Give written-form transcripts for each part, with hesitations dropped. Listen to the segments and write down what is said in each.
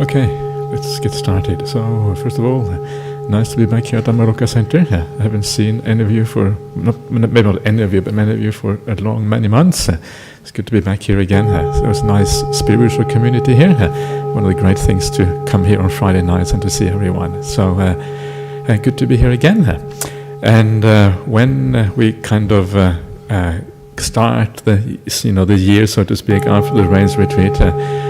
Okay, let's get started. So, first of all, nice to be back here at Dhammaloka Center. I haven't seen any of you for, maybe not any of you, but many of you for many months. It's good to be back here again. So it's a nice spiritual community here. One of the great things to come here on Friday nights and to see everyone. So, good to be here again. And when we kind of start the year, so to speak, after the Rains Retreat,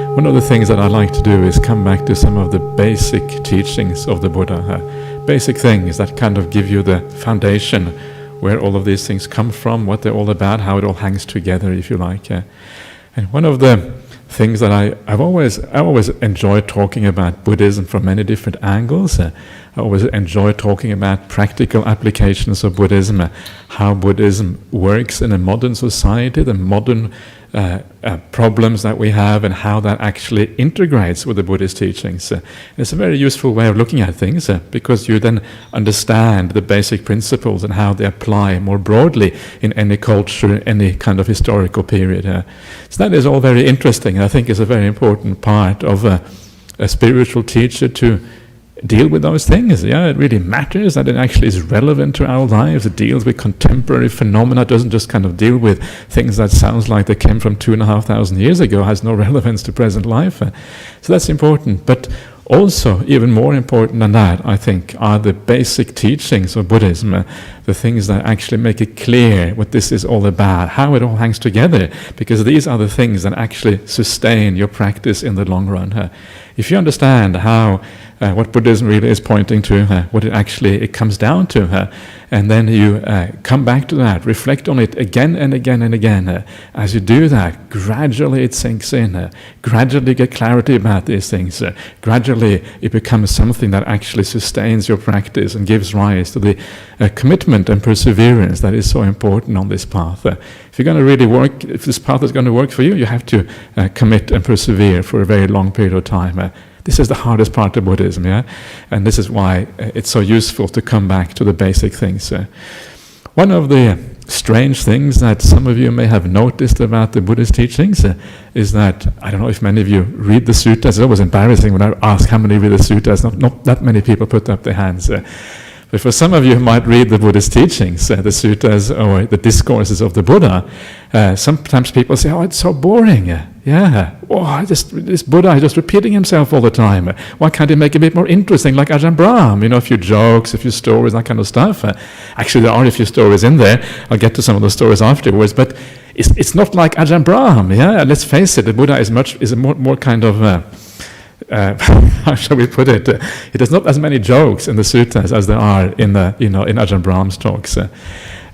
one of the things that I like to do is come back to some of the basic teachings of the Buddha. Basic things that kind of give you the foundation where all of these things come from, what they're all about, how it all hangs together, if you like. And one of the things that I've always enjoyed talking about Buddhism from many different angles. I always enjoy talking about practical applications of Buddhism, how Buddhism works in a modern society, the modern problems that we have, and how that actually integrates with the Buddhist teachings. It's a very useful way of looking at things because you then understand the basic principles and how they apply more broadly in any culture, any kind of historical period. So that is all very interesting, and I think is a very important part of a spiritual teacher to deal with those things. It really matters that it actually is relevant to our lives. It deals with contemporary phenomena. It doesn't just kind of deal with things that sounds like they came from 2,500 years ago, has no relevance to present life. So that's important. But also, even more important than that, I think, are the basic teachings of Buddhism, the things that actually make it clear what this is all about, how it all hangs together, because these are the things that actually sustain your practice in the long run. If you understand how what Buddhism really is pointing to, what it comes down to, and then you come back to that, reflect on it again and again and again. As you do that, gradually it sinks in. Gradually you get clarity about these things. Gradually it becomes something that actually sustains your practice and gives rise to the commitment and perseverance that is so important on this path. If you're going to really work, if this path is going to work for you, you have to commit and persevere for a very long period of time. This is the hardest part of Buddhism, and this is why it's so useful to come back to the basic things. One of the strange things that some of you may have noticed about the Buddhist teachings is that, I don't know if many of you read the suttas. It's always embarrassing when I ask how many read the suttas. Not that many people put up their hands. But for some of you who might read the Buddhist teachings, the suttas or the discourses of the Buddha, sometimes people say, "Oh, it's so boring." This Buddha is just repeating himself all the time. Why can't he make it a bit more interesting, like Ajahn Brahmali? A few jokes, a few stories, that kind of stuff. Actually, there are a few stories in there. I'll get to some of the stories afterwards. But it's not like Ajahn Brahmali. Let's face it, the Buddha is a more kind of how shall we put it? There's not as many jokes in the suttas as there are in in Ajahn Brahm's talks,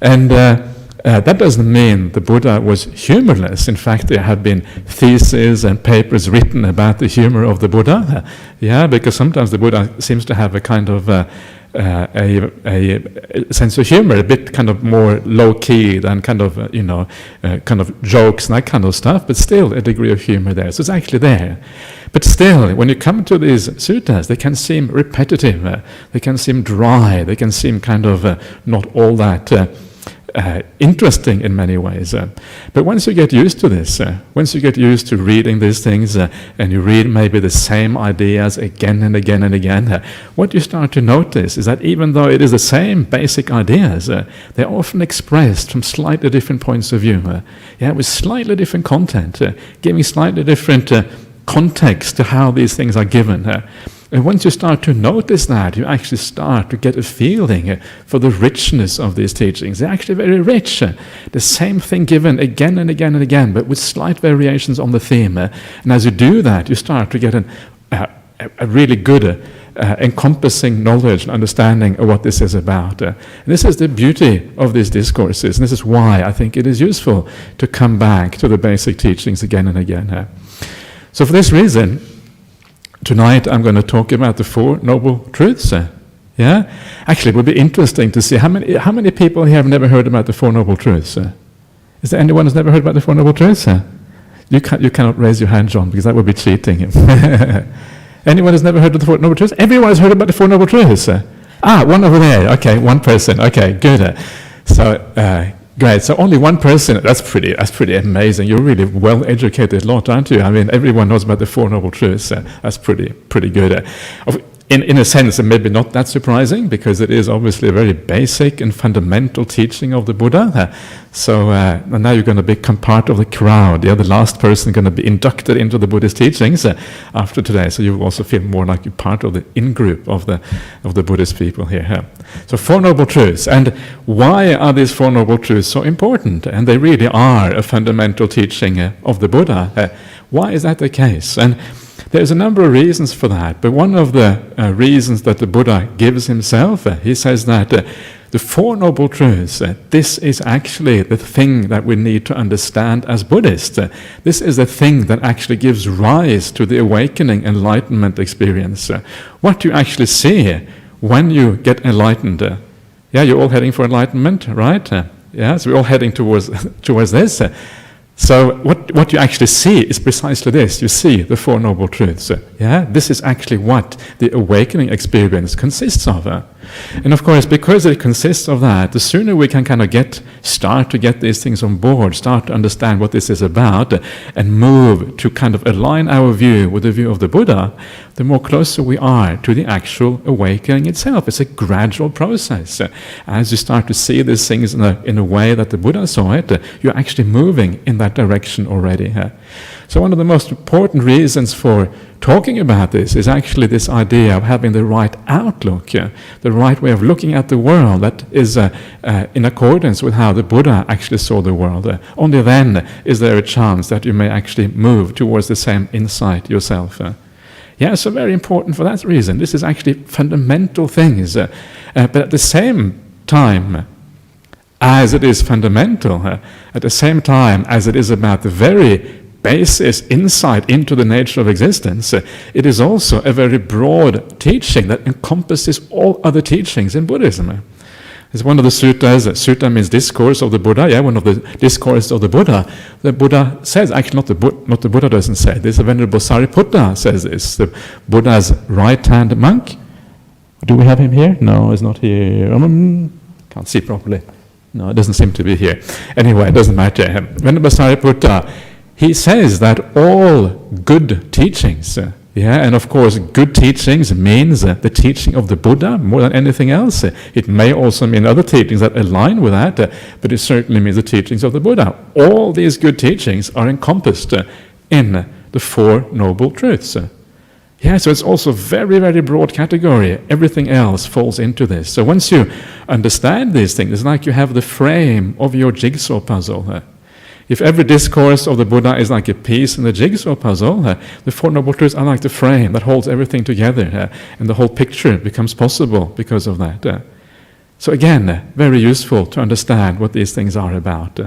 and that doesn't mean the Buddha was humorless. In fact, there have been theses and papers written about the humor of the Buddha. Because sometimes the Buddha seems to have a kind of a sense of humor, a bit kind of more low key than kind of kind of jokes and that kind of stuff, but still a degree of humor there. So it's actually there. But still, when you come to these suttas, they can seem repetitive, they can seem dry, they can seem kind of not all that interesting in many ways. But once you get used to this, once you get used to reading these things and you read maybe the same ideas again and again and again, what you start to notice is that even though it is the same basic ideas, they're often expressed from slightly different points of view, with slightly different content, giving slightly different context to how these things are given. And once you start to notice that, you actually start to get a feeling for the richness of these teachings. They're actually very rich. The same thing given again and again and again, but with slight variations on the theme. And as you do that, you start to get a really good encompassing knowledge and understanding of what this is about. And this is the beauty of these discourses. And this is why I think it is useful to come back to the basic teachings again and again. So for this reason, tonight I'm going to talk about the Four Noble Truths. Actually, it would be interesting to see how many people here have never heard about the Four Noble Truths. Is there anyone who's never heard about the Four Noble Truths? You cannot raise your hand, John, because that would be cheating. Anyone who's never heard of the Four Noble Truths? Everyone has heard about the Four Noble Truths. One over there. Okay, one person. Okay, good. So Great. So only one person. That's pretty amazing. You're really well educated lot, aren't you? I mean, everyone knows about the Four Noble Truths. That's pretty good. In a sense, maybe not that surprising, because it is obviously a very basic and fundamental teaching of the Buddha. So now you're going to become part of the crowd. The last person going to be inducted into the Buddhist teachings after today. So you will also feel more like you're part of the in-group of the Buddhist people here. So Four Noble Truths. And why are these Four Noble Truths so important? And they really are a fundamental teaching of the Buddha. Why is that the case? And there's a number of reasons for that, but one of the reasons that the Buddha gives himself, he says that the Four Noble Truths, this is actually the thing that we need to understand as Buddhists. This is the thing that actually gives rise to the awakening enlightenment experience. What you actually see when you get enlightened. You're all heading for enlightenment, right? So we're all heading towards this. So what you actually see is precisely this. You see the Four Noble Truths. This is actually what the awakening experience consists of. And of course, because it consists of that, the sooner we can kind of start to get these things on board, start to understand what this is about, and move to kind of align our view with the view of the Buddha, the more closer we are to the actual awakening itself. It's a gradual process. As you start to see these things in a way that the Buddha saw it, you're actually moving in that direction already. So one of the most important reasons for talking about this is actually this idea of having the right outlook, the right way of looking at the world that is in accordance with how the Buddha actually saw the world. Only then is there a chance that you may actually move towards the same insight yourself. So very important for that reason. This is actually fundamental things. But at the same time, as it is fundamental, at the same time as it is about the very basis, insight into the nature of existence, it is also a very broad teaching that encompasses all other teachings in Buddhism. It's one of the suttas. Sutta means discourse of the Buddha. One of the discourses of the Buddha. The Buddha says, actually not the Buddha doesn't say this. The Venerable Sariputta says this. The Buddha's right-hand monk. Do we have him here? No, he's not here. Can't see properly. No, it doesn't seem to be here. Anyway, it doesn't matter. Venerable Sariputta, he says that all good teachings, and of course good teachings means the teaching of the Buddha more than anything else. It may also mean other teachings that align with that, but it certainly means the teachings of the Buddha. All these good teachings are encompassed in the Four Noble Truths. So it's also a very, very broad category. Everything else falls into this. So once you understand these things, it's like you have the frame of your jigsaw puzzle. If every discourse of the Buddha is like a piece in the jigsaw puzzle, the Four Noble Truths are like the frame that holds everything together, and the whole picture becomes possible because of that. So again, very useful to understand what these things are about.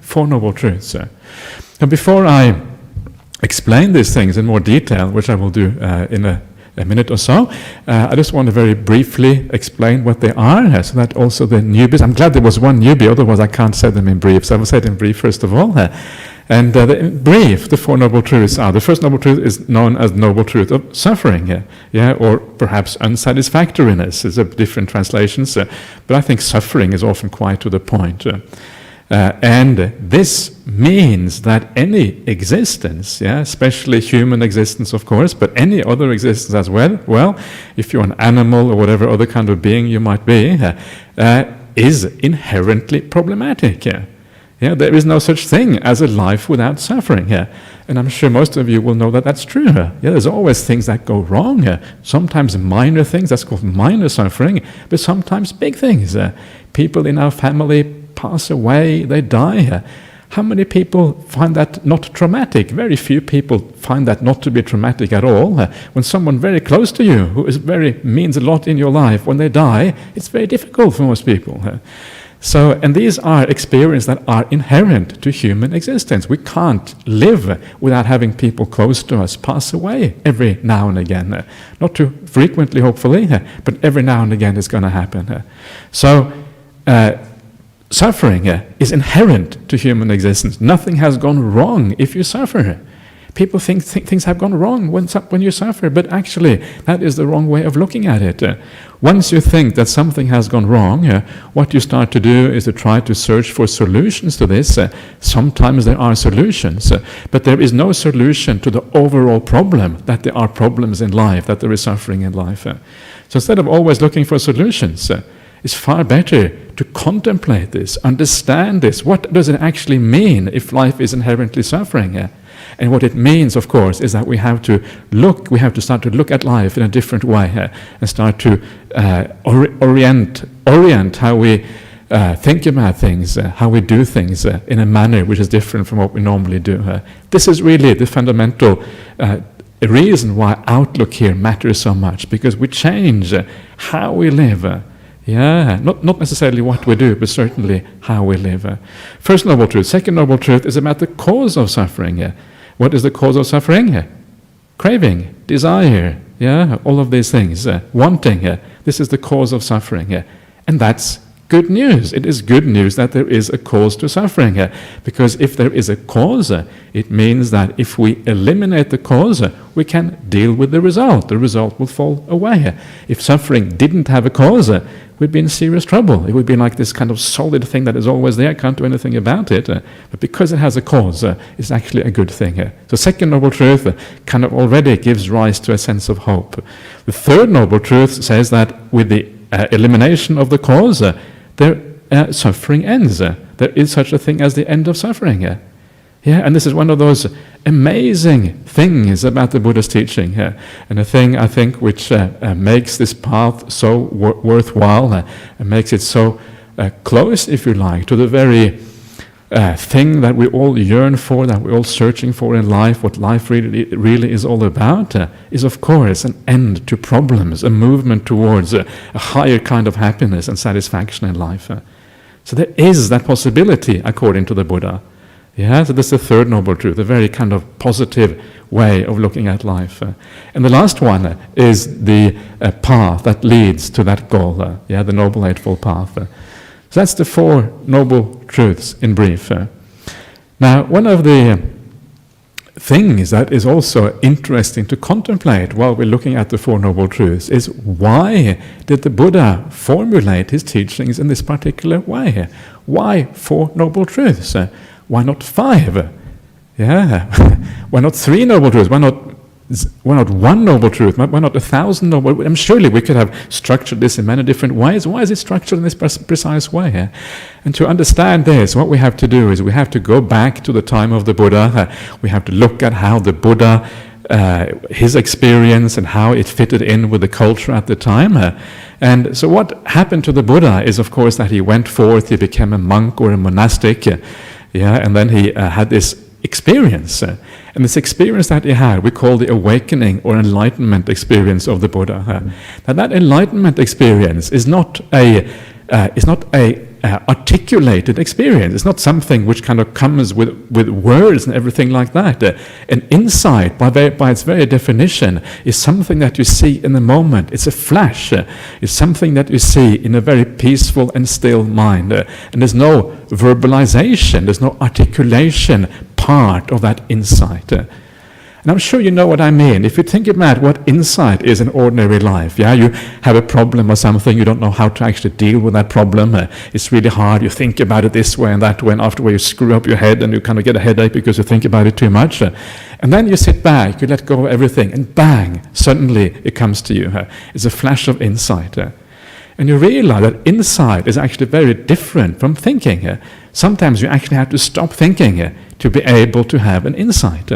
Four Noble Truths. And before I explain these things in more detail, which I will do in a minute or so, I just want to very briefly explain what they are, so that also the newbies, I'm glad there was one newbie, otherwise I can't say them in brief, so I will say it in brief first of all. And in brief, the Four Noble Truths are, the first Noble Truth is known as Noble Truth of Suffering, or perhaps unsatisfactoriness, is a different translations, but I think suffering is often quite to the point. And this means that any existence, especially human existence of course, but any other existence as well, if you're an animal or whatever other kind of being you might be, is inherently problematic. There is no such thing as a life without suffering. And I'm sure most of you will know that that's true. There's always things that go wrong. Sometimes minor things, that's called minor suffering, but sometimes big things. People in our family pass away, they die. How many people find that not traumatic? Very few people find that not to be traumatic at all. When someone very close to you, who means a lot in your life, when they die, it's very difficult for most people. So, and these are experiences that are inherent to human existence. We can't live without having people close to us pass away every now and again. Not too frequently, hopefully, but every now and again it's going to happen. So, suffering is inherent to human existence. Nothing has gone wrong if you suffer. People think things have gone wrong when you suffer, but actually that is the wrong way of looking at it. Once you think that something has gone wrong, what you start to do is to try to search for solutions to this. Sometimes there are solutions, but there is no solution to the overall problem, that there are problems in life, that there is suffering in life. So instead of always looking for solutions, it's far better to contemplate this, understand this. What does it actually mean if life is inherently suffering? And what it means, of course, is that we have to start to look at life in a different way and start to orient how we think about things, how we do things in a manner which is different from what we normally do. This is really the fundamental reason why outlook here matters so much, because we change how we live. Not necessarily what we do, but certainly how we live. First noble truth. Second noble truth is about the cause of suffering. What is the cause of suffering? Craving, desire, all of these things, wanting. This is the cause of suffering. And that's good news. It is good news that there is a cause to suffering. Because if there is a cause, it means that if we eliminate the cause, we can deal with the result. The result will fall away. If suffering didn't have a cause, we'd be in serious trouble. It would be like this kind of solid thing that is always there, can't do anything about it. But because it has a cause, it's actually a good thing. So second noble truth kind of already gives rise to a sense of hope. The third noble truth says that with the elimination of the cause, suffering ends. There is such a thing as the end of suffering. And this is one of those amazing things about the Buddha's teaching, and a thing I think which makes this path so worthwhile, and makes it so close, if you like, to the very thing that we all yearn for, that we're all searching for in life. What life really is all about is, of course, an end to problems, a movement towards a higher kind of happiness and satisfaction in life. So there is that possibility, according to the Buddha. So this is the third noble truth, a very kind of positive way of looking at life. And the last one is the path that leads to that goal, the Noble Eightfold Path. So that's the four noble truths in brief. Now, one of the things that is also interesting to contemplate while we're looking at the Four Noble Truths is, why did the Buddha formulate his teachings in this particular way? Why Four Noble Truths? Why not 5? Why not 3 noble truths? Why not 1 noble truth? Why not 1,000 noble? Surely we could have structured this in many different ways. Why is it structured in this precise way? And to understand this, what we have to do is we have to go back to the time of the Buddha. We have to look at how the Buddha, his experience and how it fitted in with the culture at the time. And so what happened to the Buddha is, of course, that he went forth, he became a monk or a monastic, and then he had this experience. And this experience that he had, we call the awakening or enlightenment experience of the Buddha. Now that enlightenment experience is not a articulated experience. It's not something which kind of comes with words and everything like that. An insight, by its very definition, is something that you see in the moment. It's a flash. It's something that you see in a very peaceful and still mind. And there's no verbalization, there's no articulation part of that insight. And I'm sure you know what I mean. If you think about what insight is in ordinary life, you have a problem or something, you don't know how to actually deal with that problem. It's really hard. You think about it this way and that way, and afterward you screw up your head and you kind of get a headache because you think about it too much. And then you sit back, you let go of everything, and bang, suddenly it comes to you. It's a flash of insight. And you realize that insight is actually very different from thinking. Sometimes you actually have to stop thinking to be able to have an insight.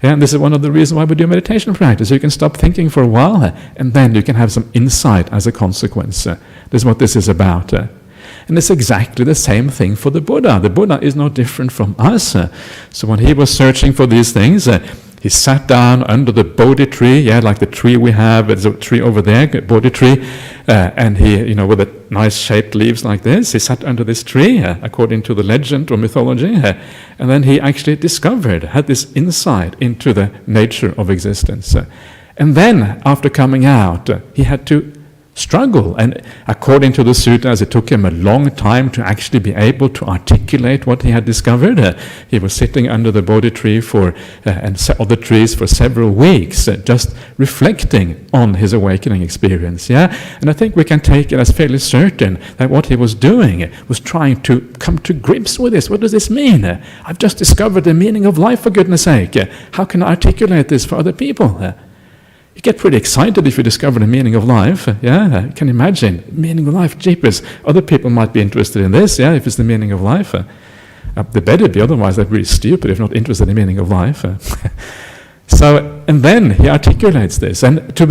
And this is one of the reasons why we do meditation practice. You can stop thinking for a while, and then you can have some insight as a consequence. This is what this is about. And it's exactly the same thing for the Buddha. The Buddha is no different from us. So when he was searching for these things, he sat down under the Bodhi tree, like the tree we have. There's a tree over there, Bodhi tree, and he, with the nice shaped leaves like this, he sat under this tree, according to the legend or mythology, and then he actually had this insight into the nature of existence. And then, after coming out, he had to struggle. And according to the sutras, it took him a long time to actually be able to articulate what he had discovered. He was sitting under the Bodhi tree and other trees for several weeks, just reflecting on his awakening experience. Yeah, and I think we can take it as fairly certain that what he was doing was trying to come to grips with this. What does this mean? I've just discovered the meaning of life, for goodness sake. How can I articulate this for other people? You get pretty excited if you discover the meaning of life. Yeah, you can imagine. Meaning of life, jeepers. Other people might be interested in this, yeah, if it's the meaning of life. They better be, otherwise they're really stupid if not interested in the meaning of life. So, and then he articulates this. And for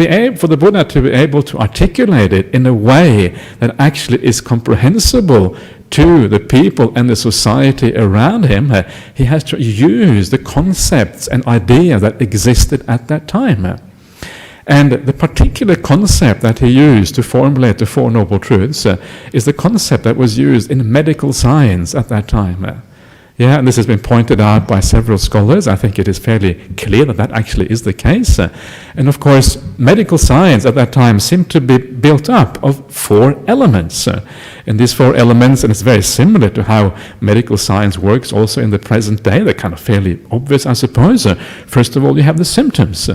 the Buddha to be able to articulate it in a way that actually is comprehensible to the people and the society around him, he has to use the concepts and ideas that existed at that time. And the particular concept that he used to formulate the Four Noble Truths is the concept that was used in medical science at that time. Yeah, and this has been pointed out by several scholars. I think it is fairly clear that that actually is the case. And of course, medical science at that time seemed to be built up of 4 elements. And these 4 elements, and it's very similar to how medical science works also in the present day, they're kind of fairly obvious, I suppose. First of all, you have the symptoms.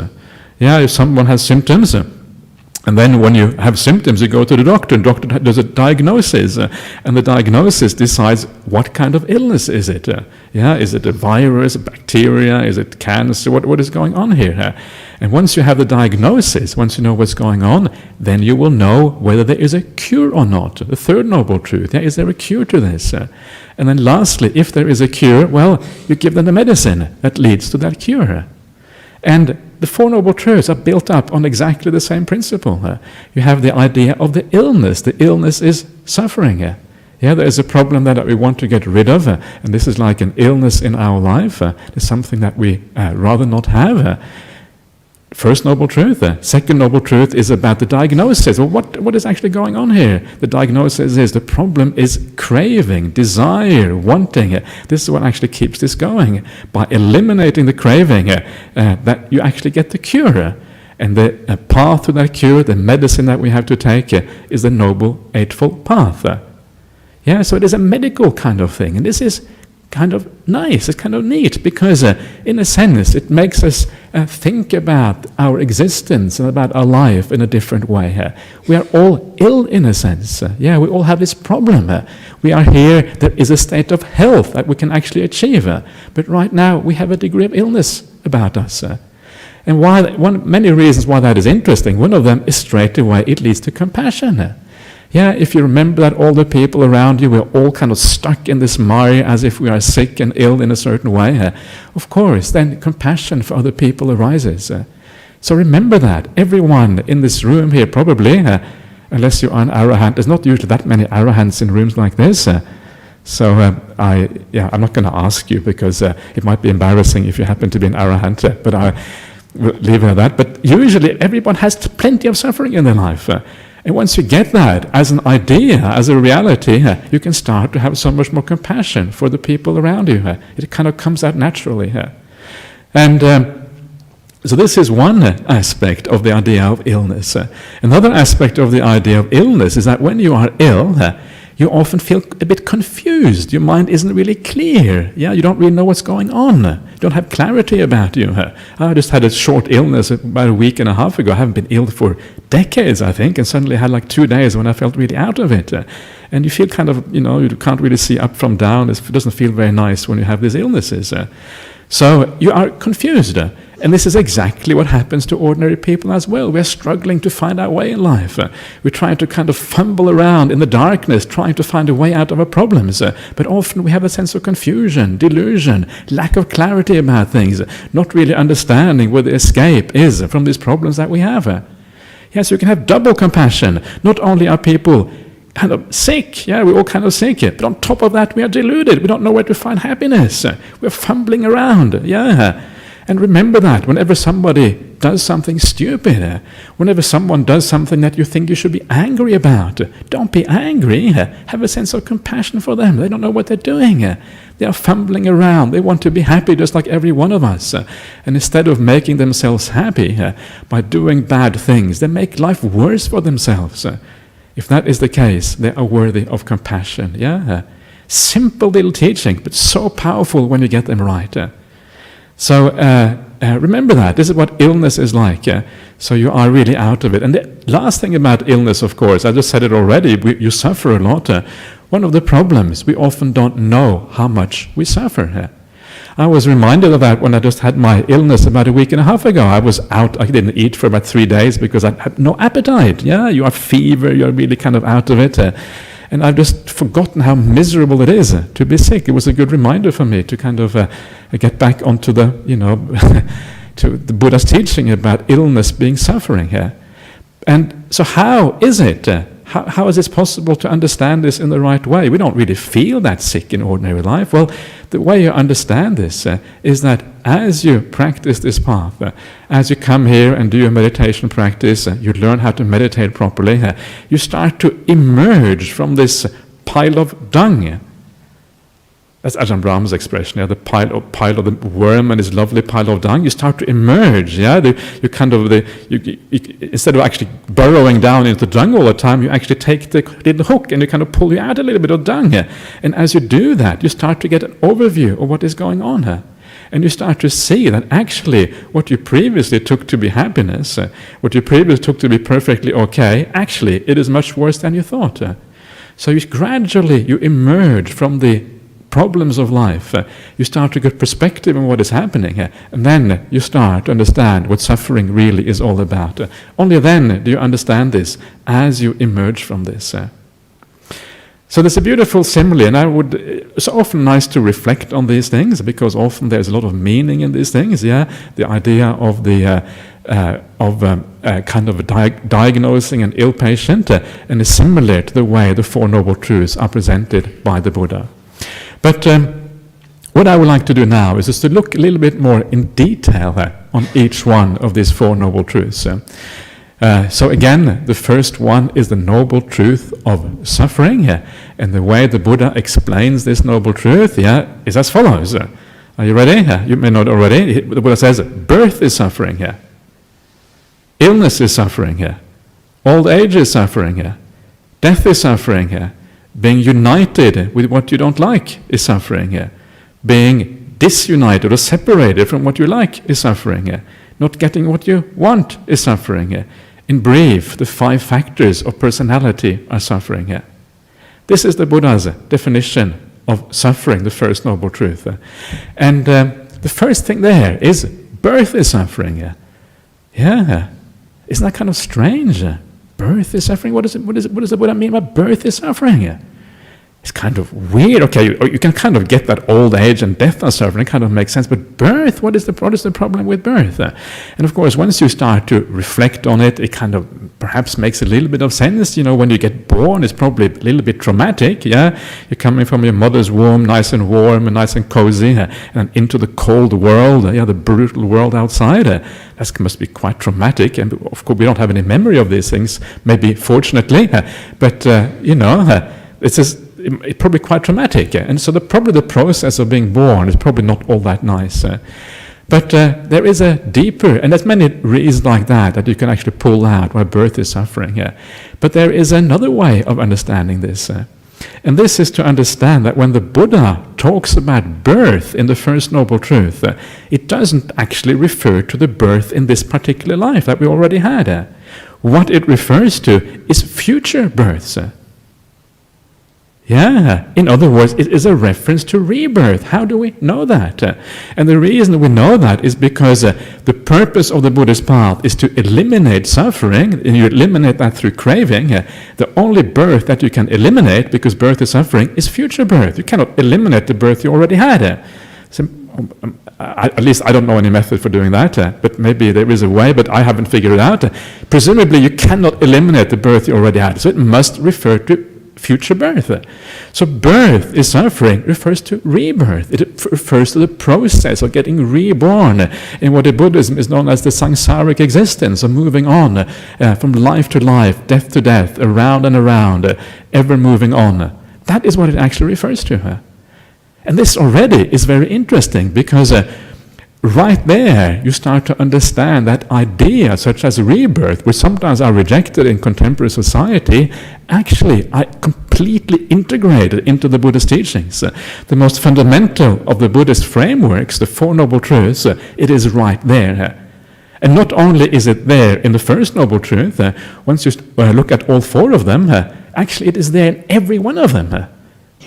Yeah, if someone has symptoms, and then when you have symptoms, you go to the doctor, and the doctor does a diagnosis, and the diagnosis decides what kind of illness is it. Yeah, is it a virus, a bacteria, is it cancer, what is going on here? And once you have the diagnosis, once you know what's going on, then you will know whether there is a cure or not. The third noble truth, yeah, is there a cure to this? And then lastly, if there is a cure, well, you give them the medicine that leads to that cure. And the Four Noble Truths are built up on exactly the same principle. You have the idea of the illness. The illness is suffering. Yeah, there is a problem that we want to get rid of, and this is like an illness in our life. It's something that we rather not have. First Noble Truth. Second Noble Truth is about the diagnosis. Well, what is actually going on here? The diagnosis is the problem is craving, desire, wanting. This is what actually keeps this going. By eliminating the craving, that you actually get the cure. And the path to that cure, the medicine that we have to take, is the Noble Eightfold Path. Yeah, so it is a medical kind of thing. And this is kind of nice, it's kind of neat, because in a sense it makes us think about our existence and about our life in a different way. We are all ill in a sense. Yeah, we all have this problem. We are here, there is a state of health that we can actually achieve, but right now we have a degree of illness about us. And many reasons why that is interesting. One of them is straight away it leads to compassion. Yeah, if you remember that all the people around you, we're all kind of stuck in this mire as if we are sick and ill in a certain way. Of course, then compassion for other people arises. So remember that. Everyone in this room here probably, unless you are an arahant, there's not usually that many arahants in rooms like this. So I'm not going to ask you because it might be embarrassing if you happen to be an arahant, but I will leave it at that. But usually everyone has plenty of suffering in their life. And once you get that as an idea, as a reality, you can start to have so much more compassion for the people around you. It kind of comes out naturally. And so this is one aspect of the idea of illness. Another aspect of the idea of illness is that when you are ill, you often feel a bit confused. Your mind isn't really clear. Yeah, you don't really know what's going on. You don't have clarity about you. I just had a short illness about a week and a half ago. I haven't been ill for decades, I think, and suddenly I had like 2 days when I felt really out of it. And you feel kind of, you can't really see up from down. It doesn't feel very nice when you have these illnesses. So you are confused. And this is exactly what happens to ordinary people as well. We're struggling to find our way in life. We're trying to kind of fumble around in the darkness, trying to find a way out of our problems. But often we have a sense of confusion, delusion, lack of clarity about things, not really understanding where the escape is from these problems that we have. Yes, you can have double compassion. Not only are people kind of sick, yeah, we're all kind of sick, but on top of that we are deluded. We don't know where to find happiness. We're fumbling around, yeah. And remember that whenever somebody does something stupid, whenever someone does something that you think you should be angry about, don't be angry. Have a sense of compassion for them. They don't know what they're doing. They are fumbling around. They want to be happy just like every one of us. And instead of making themselves happy by doing bad things, they make life worse for themselves. If that is the case, they are worthy of compassion. Simple little teaching, but so powerful when you get them right. So remember that. This is what illness is like. So you are really out of it. And the last thing about illness, of course, I just said it already, you suffer a lot. One of the problems, we often don't know how much we suffer. I was reminded of that when I just had my illness about a week and a half ago. I was out, I didn't eat for about 3 days because I had no appetite. You have fever, you're really kind of out of it. And I've just forgotten how miserable it is to be sick. It was a good reminder for me to kind of get back onto the, to the Buddha's teaching about illness being suffering here. And so how is it? How is it possible to understand this in the right way? We don't really feel that sick in ordinary life. Well, the way you understand this is that as you practice this path, as you come here and do your meditation practice, you learn how to meditate properly, you start to emerge from this pile of dung. That's Ajahn Brahmali's expression, the pile of the worm and his lovely pile of dung. You start to emerge, you instead of actually burrowing down into the dung all the time, you actually take the little hook and you kind of pull you out a little bit of dung. And as you do that, you start to get an overview of what is going on here. And you start to see that actually what you previously took to be happiness, what you previously took to be perfectly okay, actually it is much worse than you thought. So you gradually emerge from the problems of life. You start to get perspective on what is happening, and then you start to understand what suffering really is all about. Only then do you understand this as you emerge from this. So there's a beautiful simile, and it's often nice to reflect on these things because often there's a lot of meaning in these things. The idea of the kind of diagnosing an ill patient and is similar to the way the Four Noble Truths are presented by the Buddha. But what I would like to do now is just to look a little bit more in detail on each one of these Four Noble Truths. So again, the first one is the Noble Truth of suffering. And the way the Buddha explains this Noble Truth is as follows. Are you ready? You may not already. The Buddha says, birth is suffering here. Illness is suffering here. Old age is suffering here. Death is suffering here. Being united with what you don't like is suffering here. Being disunited or separated from what you like is suffering here. Not getting what you want is suffering here. In brief, the 5 factors of personality are suffering here. This is the Buddha's definition of suffering, the first Noble Truth. And the first thing there is birth is suffering here. Isn't that kind of strange? Birth is suffering? What does the Buddha mean by birth is suffering? It's kind of weird. Okay, you can kind of get that old age and death are suffering. It kind of makes sense. But birth, what is the problem with birth? And of course, once you start to reflect on it, it kind of perhaps makes a little bit of sense. When you get born, it's probably a little bit traumatic. You're coming from your mother's womb, nice and warm and nice and cozy, and into the cold world, the brutal world outside. That must be quite traumatic. And of course, we don't have any memory of these things, maybe fortunately. But it's probably quite traumatic. And so probably the process of being born is probably not all that nice. But there is a deeper, and there's many reasons like that you can actually pull out why birth is suffering. But there is another way of understanding this. And this is to understand that when the Buddha talks about birth in the First Noble Truth, it doesn't actually refer to the birth in this particular life that we already had. What it refers to is future births. In other words, it is a reference to rebirth. How do we know that? And the reason we know that is because the purpose of the Buddhist path is to eliminate suffering, and you eliminate that through craving. The only birth that you can eliminate, because birth is suffering, is future birth. You cannot eliminate the birth you already had. At least I don't know any method for doing that, but maybe there is a way, but I haven't figured it out. Presumably you cannot eliminate the birth you already had, so it must refer to future birth. So birth is suffering refers to rebirth. It refers to the process of getting reborn in what in Buddhism is known as the samsaric existence, of moving on from life to life, death to death, around and around, ever moving on. That is what it actually refers to. And this already is very interesting, because right there you start to understand that ideas such as rebirth, which sometimes are rejected in contemporary society, actually are completely integrated into the Buddhist teachings. The most fundamental of the Buddhist frameworks, the Four Noble Truths, it is right there. And not only is it there in the First Noble Truth, once you look at all four of them, actually it is there in every one of them.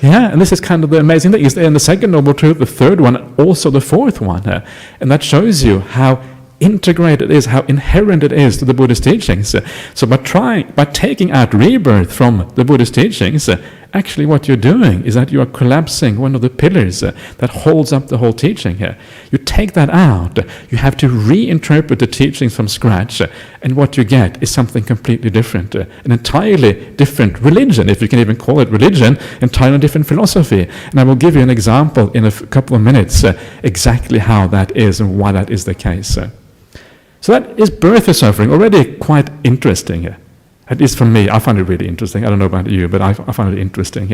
Yeah, and this is kind of the amazing thing. It's there in the Second Noble Truth, the third one, also the fourth one. And that shows you how integrated it is, how inherent it is to the Buddhist teachings. So by taking out rebirth from the Buddhist teachings, actually what you're doing is that you are collapsing one of the pillars that holds up the whole teaching here. You take that out, you have to reinterpret the teachings from scratch, and what you get is something completely different, an entirely different religion, if you can even call it religion, entirely different philosophy. And I will give you an example in a couple of minutes exactly how that is and why that is the case. So that is birth is suffering, already quite interesting. At least for me, I find it really interesting. I don't know about you, but I find it interesting.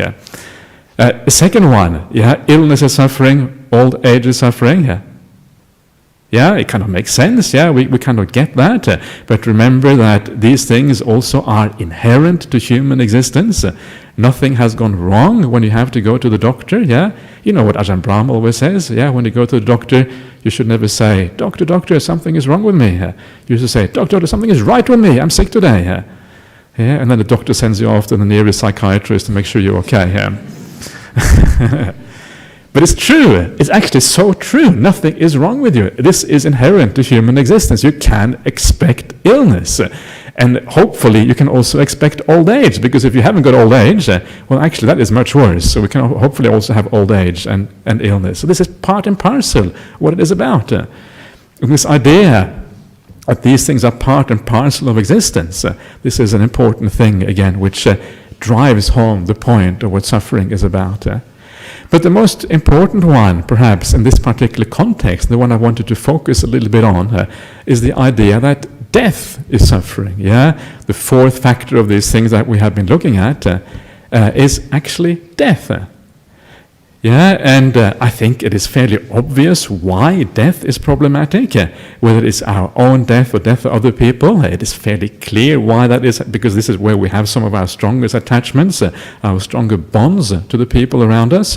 The second one, illness is suffering, old age is suffering. It kind of makes sense. We kind of get that. But remember that these things also are inherent to human existence. Nothing has gone wrong when you have to go to the doctor. You know what Ajahn Brahmali always says. When you go to the doctor, you should never say, doctor, something is wrong with me. You should say, doctor, something is right with me. I'm sick today. And then the doctor sends you off to the nearest psychiatrist to make sure you're okay. But it's true. It's actually so true. Nothing is wrong with you. This is inherent to human existence. You can expect illness. And hopefully you can also expect old age, because if you haven't got old age, well, actually that is much worse. So we can hopefully also have old age and illness. So this is part and parcel what it is about. And this idea that these things are part and parcel of existence, this is an important thing, again, which drives home the point of what suffering is about. But the most important one, perhaps, in this particular context, the one I wanted to focus a little bit on, is the idea that death is suffering. The fourth factor of these things that we have been looking at is actually death. And I think it is fairly obvious why death is problematic, whether it's our own death or death of other people. It is fairly clear why that is, because this is where we have some of our strongest attachments, our stronger bonds to the people around us.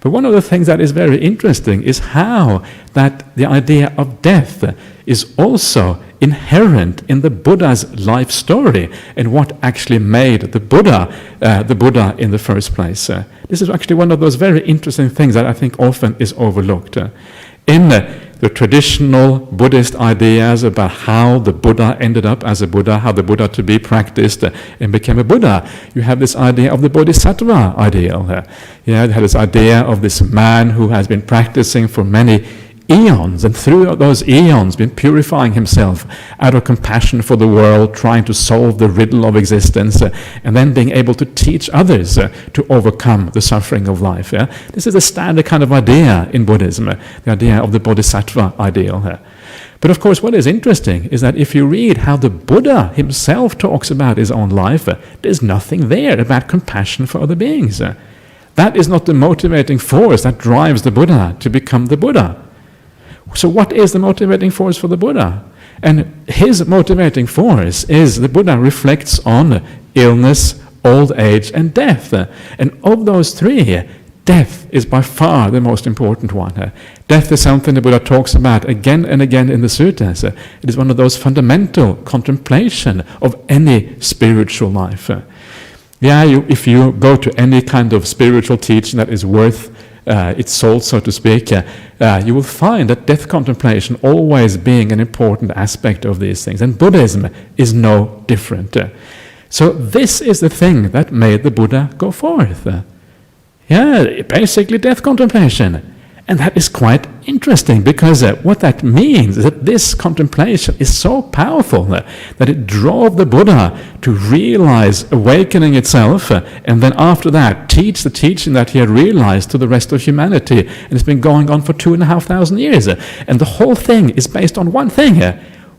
But one of the things that is very interesting is how that the idea of death is also inherent in the Buddha's life story and what actually made the Buddha in the first place. This is actually one of those very interesting things that I think often is overlooked. In the traditional Buddhist ideas about how the Buddha ended up as a Buddha, how the Buddha to be practiced and became a Buddha, you have this idea of the Bodhisattva ideal. You have this idea of this man who has been practicing for many eons, and through those eons been purifying himself out of compassion for the world, trying to solve the riddle of existence, and then being able to teach others to overcome the suffering of life. This is the standard kind of idea in Buddhism, the idea of the Bodhisattva ideal. But of course what is interesting is that if you read how the Buddha himself talks about his own life, there's nothing there about compassion for other beings. That is not the motivating force that drives the Buddha to become the Buddha. So what is the motivating force for the Buddha? And his motivating force is the Buddha reflects on illness, old age, and death. And of those three, death is by far the most important one. Death is something the Buddha talks about again and again in the suttas. It is one of those fundamental contemplation of any spiritual life. If you go to any kind of spiritual teaching that is worth its salt, so to speak, you will find that death contemplation always being an important aspect of these things. And Buddhism is no different. So this is the thing that made the Buddha go forth. Basically death contemplation. And that is quite interesting, because what that means is that this contemplation is so powerful that it drove the Buddha to realize awakening itself, and then after that teach the teaching that he had realized to the rest of humanity. And it's been going on for 2,500 years. And the whole thing is based on one thing.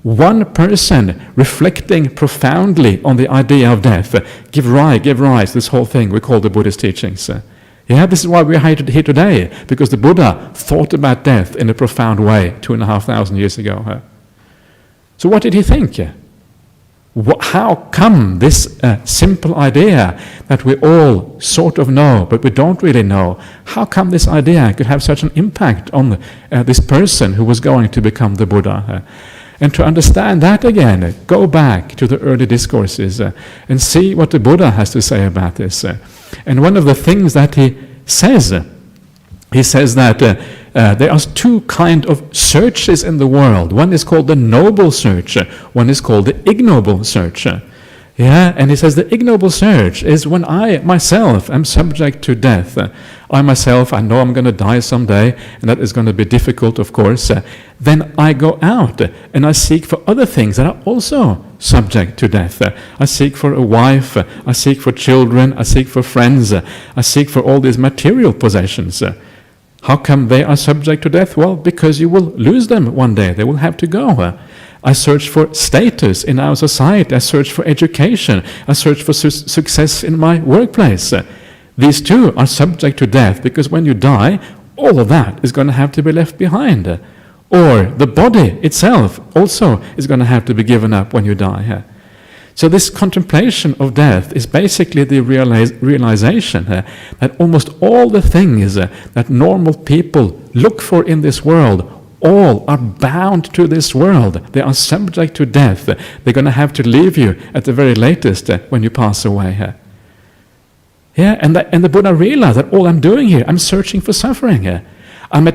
One person reflecting profoundly on the idea of death give rise to this whole thing we call the Buddhist teachings. This is why we're here today, because the Buddha thought about death in a profound way 2,500 years ago. So what did he think? How come this simple idea that we all sort of know, but we don't really know, how come this idea could have such an impact on this person who was going to become the Buddha? And to understand that again, go back to the early discourses and see what the Buddha has to say about this. And one of the things that he says that there are two kinds of searches in the world. One is called the noble search, one is called the ignoble search. And he says the ignoble search is when I myself am subject to death. I myself, I know I'm going to die someday, and that is going to be difficult, of course. Then I go out and I seek for other things that are also subject to death. I seek for a wife, I seek for children, I seek for friends, I seek for all these material possessions. How come they are subject to death? Well, because you will lose them one day. They will have to go. I search for status in our society. I search for education. I search for success in my workplace. These two are subject to death, because when you die, all of that is going to have to be left behind. Or the body itself also is going to have to be given up when you die. So this contemplation of death is basically the realization that almost all the things that normal people look for in this world all are bound to this world. They are subject to death. They're going to have to leave you at the very latest when you pass away. And the Buddha realized that all I'm doing here, I'm searching for suffering. I'm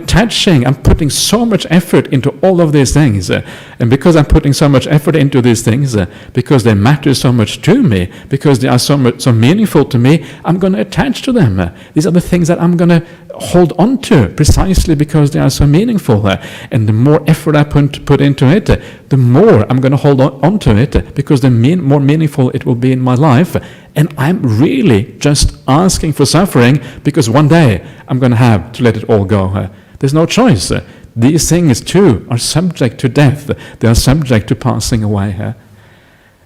putting so much effort into all of these things. And because I'm putting so much effort into these things, because they matter so much to me, because they are so meaningful to me, I'm going to attach to them. These are the things that I'm going to hold on to, precisely because they are so meaningful. And the more effort I put into it, the more I'm going to hold on to it, because the more meaningful it will be in my life. And I'm really just asking for suffering, because one day I'm going to have to let it all go. There's no choice. These things too are subject to death. They are subject to passing away.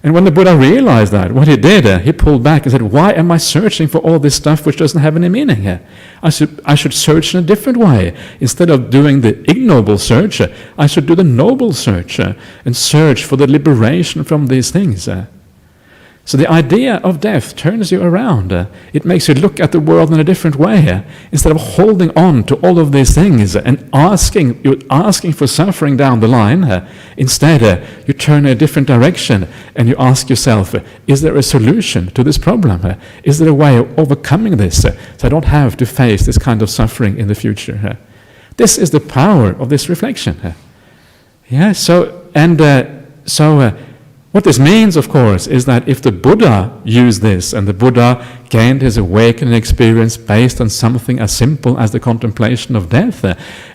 And when the Buddha realized that, what he did, he pulled back and said, why am I searching for all this stuff which doesn't have any meaning? I should search in a different way. Instead of doing the ignoble search, I should do the noble search and search for the liberation from these things. So the idea of death turns you around. It makes you look at the world in a different way. Instead of holding on to all of these things and asking for suffering down the line, instead you turn in a different direction and you ask yourself, is there a solution to this problem? Is there a way of overcoming this so I don't have to face this kind of suffering in the future? This is the power of this reflection. What this means, of course, is that if the Buddha used this, and the Buddha gained his awakening experience based on something as simple as the contemplation of death,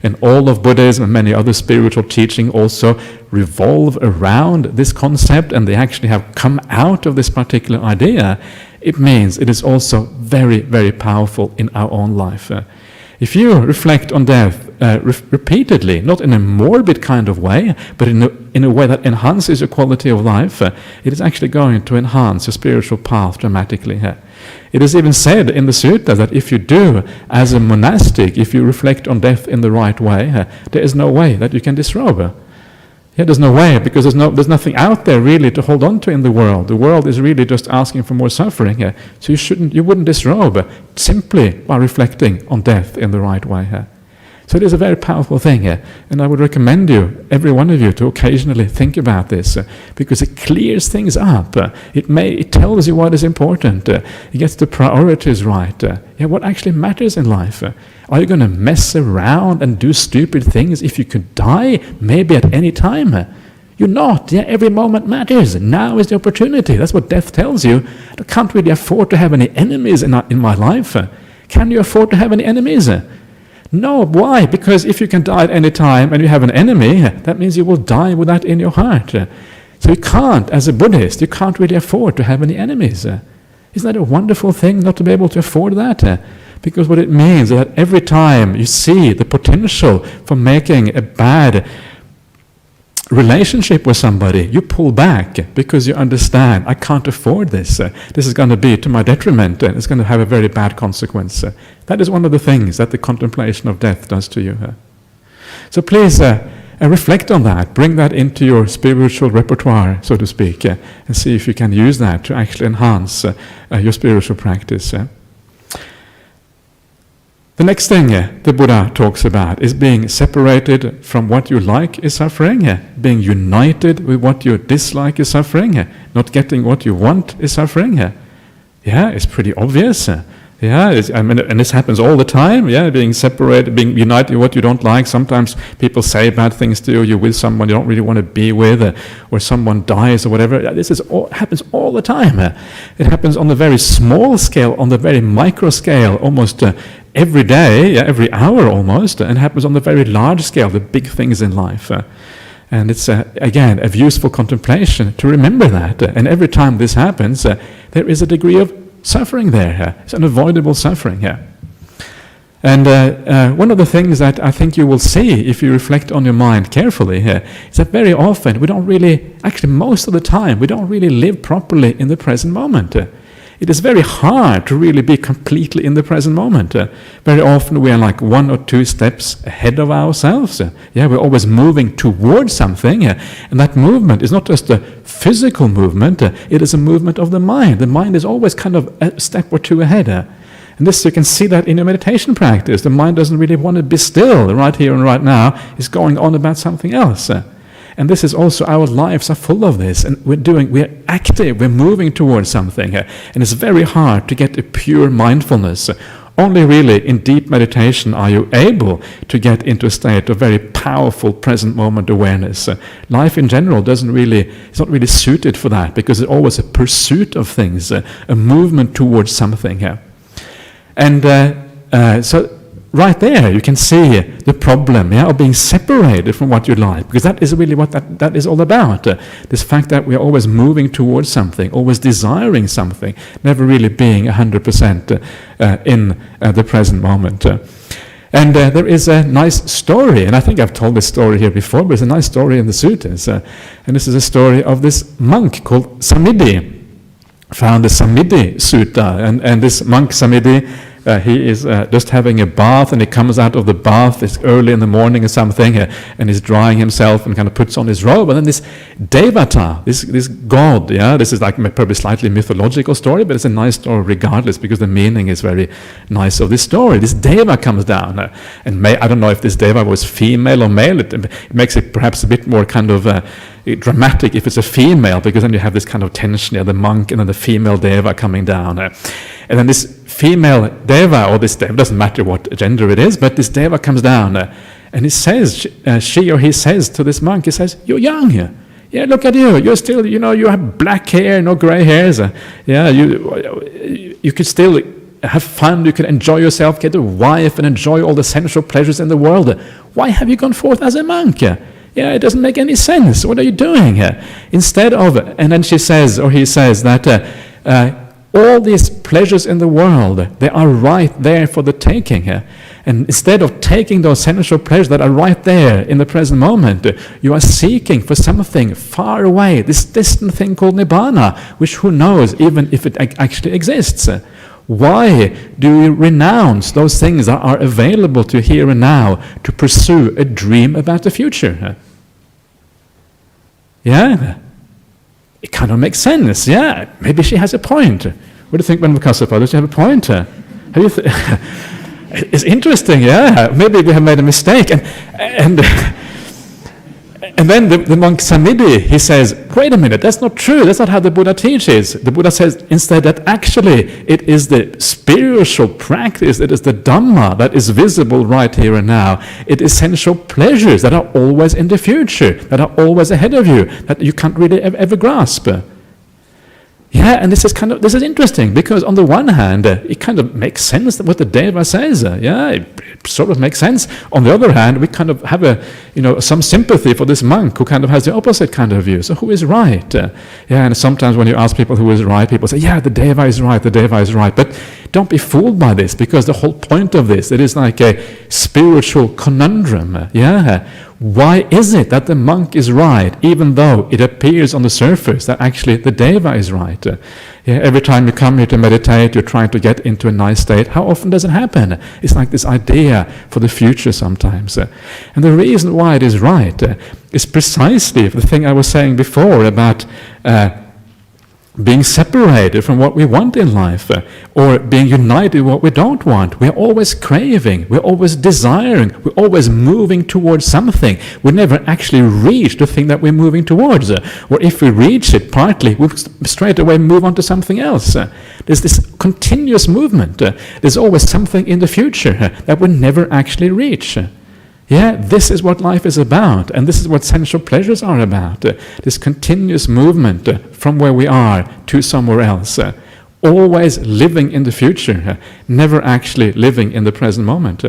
and all of Buddhism and many other spiritual teaching also revolve around this concept, and they actually have come out of this particular idea, it means it is also very, very powerful in our own life. If you reflect on death repeatedly, not in a morbid kind of way, but in a way that enhances your quality of life, it is actually going to enhance your spiritual path dramatically. It is even said in the sutta that if you do as a monastic, if you reflect on death in the right way, there is no way that you can disrobe. There's no way, because there's nothing out there really to hold on to in the world. The world is really just asking for more suffering. So you wouldn't disrobe simply by reflecting on death in the right way. So it is a very powerful thing, and I would recommend you, every one of you, to occasionally think about this, because it clears things up. It tells you what is important. It gets the priorities right. What actually matters in life. Are you going to mess around and do stupid things if you could die maybe at any time? You're not. Every moment matters. Now is the opportunity. That's what death tells you. I can't really afford to have any enemies in my life. Can you afford to have any enemies? No, why? Because if you can die at any time and you have an enemy, that means you will die with that in your heart. So you can't, as a Buddhist, you can't really afford to have any enemies. Isn't that a wonderful thing, not to be able to afford that? Because what it means is that every time you see the potential for making a bad relationship with somebody, you pull back because you understand, I can't afford this. This is going to be to my detriment, and it's going to have a very bad consequence. That is one of the things that the contemplation of death does to you. So please reflect on that, bring that into your spiritual repertoire, so to speak, and see if you can use that to actually enhance your spiritual practice. The next thing the Buddha talks about is being separated from what you like is suffering, being united with what you dislike is suffering, not getting what you want is suffering. Yeah, it's pretty obvious. And this happens all the time. Being separated, being united with what you don't like. Sometimes people say bad things to you. You're with someone you don't really want to be with, or someone dies or whatever. This happens all the time. It happens on the very small scale, on the very micro scale, almost every day, every hour almost, and happens on the very large scale, the big things in life. And it's, again, a useful contemplation to remember that. And every time this happens, there is a degree of suffering there. It's unavoidable suffering here. And one of the things that I think you will see if you reflect on your mind carefully here is that very often we don't really, actually most of the time, we don't really live properly in the present moment. It is very hard to really be completely in the present moment. Very often we are like 1 or 2 steps ahead of ourselves. We're always moving towards something. And that movement is not just a physical movement, it is a movement of the mind. The mind is always kind of a step or 2 ahead. And this, you can see that in your meditation practice. The mind doesn't really want to be still right here and right now. It's going on about something else. And this is also, our lives are full of this, and we're active, we're moving towards something, and it's very hard to get a pure mindfulness. Only really in deep meditation are you able to get into a state of very powerful present moment awareness. Life in general it's not really suited for that, because it's always a pursuit of things, a movement towards something. And so right there, you can see the problem of being separated from what you like, because that is really what that is all about. This fact that we are always moving towards something, always desiring something, never really being 100% in the present moment. And there is a nice story, and I think I've told this story here before, but it's a nice story in the suttas. And this is a story of this monk called Samidhi, found the Samidhi Sutta, and this monk Samidhi, he is just having a bath, and he comes out of the bath, it's early in the morning or something, and he's drying himself and kind of puts on his robe, and then this Devata, this god, this is like probably slightly mythological story, but it's a nice story regardless, because the meaning is very nice of this story. This Deva comes down, and I don't know if this Deva was female or male. It makes it perhaps a bit more kind of dramatic if it's a female, because then you have this kind of tension, the monk and then the female Deva coming down. And then this female Deva, or this Deva, doesn't matter what gender it is, but this Deva comes down, and he says, she or he says to this monk, he says, "You're young. Yeah, look at you. You're still, you have black hair, no gray hairs. You could still have fun. You can enjoy yourself, get a wife, and enjoy all the sensual pleasures in the world. Why have you gone forth as a monk? It doesn't make any sense. What are you doing?" Instead of, and then she says, or he says that all these pleasures in the world, they are right there for the taking. And instead of taking those sensual pleasures that are right there in the present moment, you are seeking for something far away, this distant thing called Nibbana, which who knows even if it actually exists. Why do you renounce those things that are available to you here and now to pursue a dream about the future? It kind of makes sense. Maybe she has a point. What do you think, Micchacara? Does she have a point? It's interesting. Maybe we have made a mistake. And then the monk Samidhi, he says, wait a minute, that's not true. That's not how the Buddha teaches. The Buddha says instead that actually it is the spiritual practice, it is the Dhamma that is visible right here and now. It is sensual pleasures that are always in the future, that are always ahead of you, that you can't really ever grasp. Yeah, and this is interesting, because on the one hand, it kind of makes sense that what the Deva says. It sort of makes sense. On the other hand, we kind of have some sympathy for this monk who kind of has the opposite kind of view. So who is right? And sometimes when you ask people who is right, people say, yeah, the Deva is right, the Deva is right. But don't be fooled by this, because the whole point of this, it is like a spiritual conundrum. Why is it that the monk is right, even though it appears on the surface that actually the Deva is right? Every time you come here to meditate, you're trying to get into a nice state. How often does it happen? It's like this idea for the future sometimes. And the reason why it is right is precisely the thing I was saying before about being separated from what we want in life, or being united with what we don't want. We're always craving, we're always desiring, we're always moving towards something. We never actually reach the thing that we're moving towards. Or if we reach it partly, we straight away move on to something else. There's this continuous movement. There's always something in the future that we never actually reach. This is what life is about, and this is what sensual pleasures are about. This continuous movement from where we are to somewhere else. Always living in the future, never actually living in the present moment.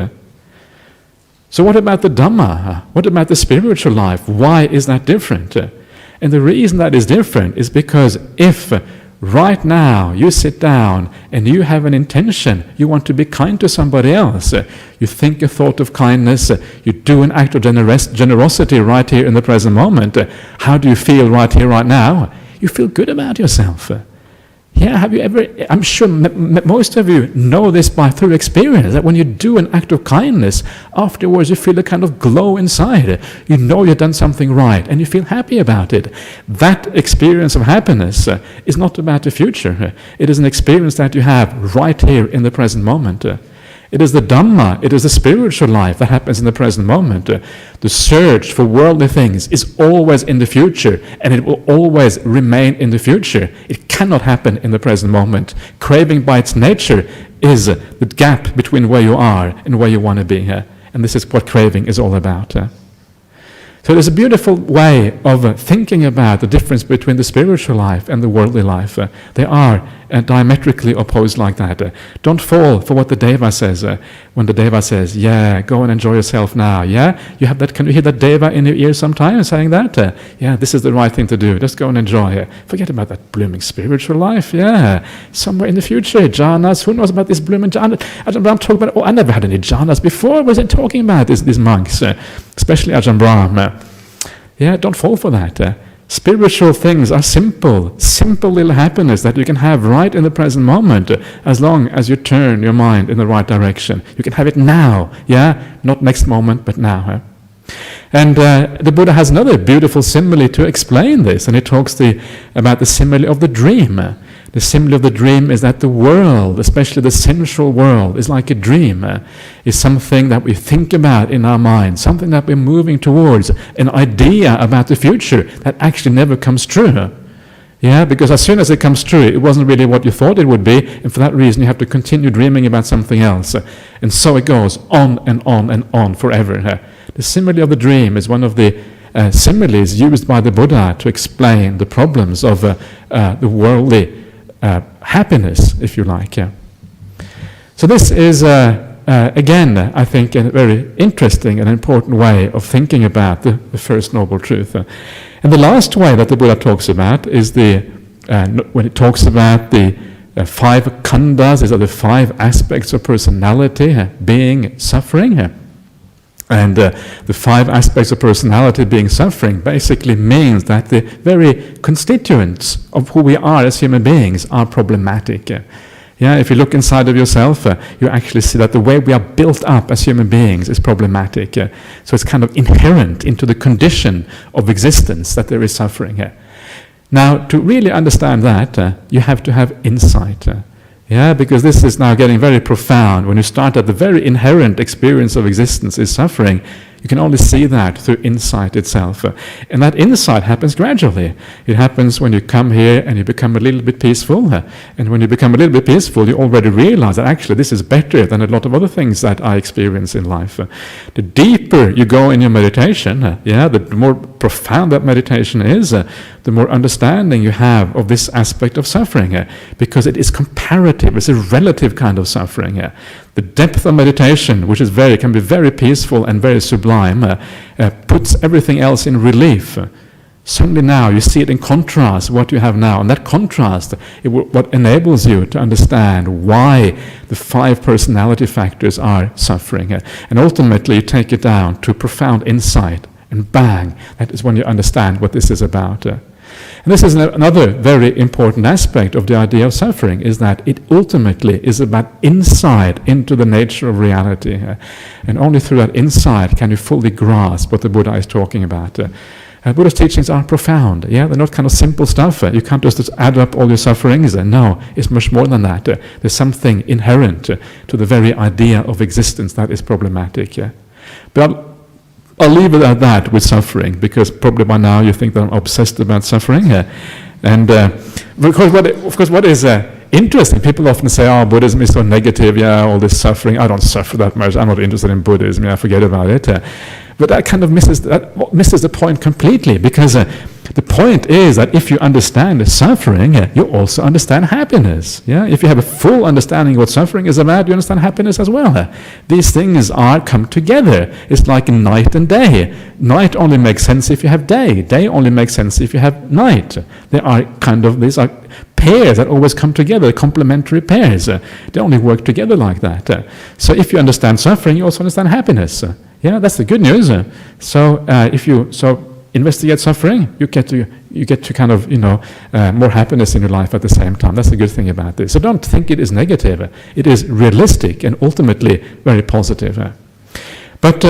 So what about the Dhamma? What about the spiritual life? Why is that different? And the reason that is different is because if right now you sit down and you have an intention, you want to be kind to somebody else, you think a thought of kindness, you do an act of generosity right here in the present moment, how do you feel right here, right now? You feel good about yourself. Have you ever, I'm sure most of you know this through experience, that when you do an act of kindness, afterwards you feel a kind of glow inside. You know you've done something right and you feel happy about it. That experience of happiness is not about the future. It is an experience that you have right here in the present moment. It is the Dhamma, it is the spiritual life that happens in the present moment. The search for worldly things is always in the future, and it will always remain in the future. It cannot happen in the present moment. Craving by its nature is the gap between where you are and where you want to be. And this is what craving is all about. So there's a beautiful way of thinking about the difference between the spiritual life and the worldly life. They are diametrically opposed like that. Don't fall for what the Deva says. When the Deva says, go and enjoy yourself now. You have that. Can you hear that Deva in your ear sometimes saying that? This is the right thing to do. Just go and enjoy. Forget about that blooming spiritual life. Somewhere in the future, jhanas. Who knows about this blooming jhanas? I'm talking about. I never had any jhanas before. What was I talking about? These monks, especially Ajahn Brahmali. Don't fall for that. Spiritual things are simple little happiness that you can have right in the present moment, as long as you turn your mind in the right direction. You can have it now, not next moment, but now. And the Buddha has another beautiful simile to explain this, and he talks about the simile of the dream. The simile of the dream is that the world, especially the sensual world, is like a dream. Is something that we think about in our mind, something that we're moving towards, an idea about the future that actually never comes true. Because as soon as it comes true, it wasn't really what you thought it would be, and for that reason you have to continue dreaming about something else. And so it goes on and on and on forever. The simile of the dream is one of the similes used by the Buddha to explain the problems of the worldly happiness, if you like. So this is, again, I think, a very interesting and important way of thinking about the First Noble Truth. And the last way that the Buddha talks about is when it talks about the 5 khandhas. These are the 5 aspects of personality, being, suffering. And the 5 aspects of personality, being, suffering, basically means that the very constituents of who we are as human beings are problematic. If you look inside of yourself, you actually see that the way we are built up as human beings is problematic. So it's kind of inherent into the condition of existence that there is suffering. Now, to really understand that, you have to have insight. Because this is now getting very profound. When you start at the very inherent experience of existence is suffering, You can only see that through insight itself. And that insight happens gradually. It happens when you come here and you become a little bit peaceful. And when you become a little bit peaceful, you already realize that actually this is better than a lot of other things that I experience in life. The deeper you go in your meditation, the more profound that meditation is, the more understanding you have of this aspect of suffering, because it is comparative, it's a relative kind of suffering. The depth of meditation, which is can be very peaceful and very sublime, puts everything else in relief. Suddenly now you see it in contrast what you have now, and that contrast what enables you to understand why the 5 personality factors are suffering, and ultimately you take it down to profound insight, and bang, that is when you understand what this is about. And this is another very important aspect of the idea of suffering, is that it ultimately is about insight into the nature of reality. And only through that insight can you fully grasp what the Buddha is talking about. Buddha's teachings are profound. They're not kind of simple stuff. You can't just add up all your sufferings. No, it's much more than that. There's something inherent to the very idea of existence that is problematic. But I'll leave it at that with suffering, because probably by now you think that I'm obsessed about suffering. And of course, what is interesting, people often say, oh, Buddhism is so negative, all this suffering. I don't suffer that much. I'm not interested in Buddhism. Forget about it. But that kind of misses the point completely, because the point is that if you understand suffering, you also understand happiness. If you have a full understanding of what suffering is about, you understand happiness as well. These things come together. It's like night and day. Night only makes sense if you have day. Day only makes sense if you have night. These are pairs that always come together, complementary pairs. They only work together like that. So if you understand suffering, you also understand happiness. That's the good news. So if you investigate suffering, you get to kind of more happiness in your life at the same time. That's the good thing about this. So don't think it is negative. It is realistic and ultimately very positive. But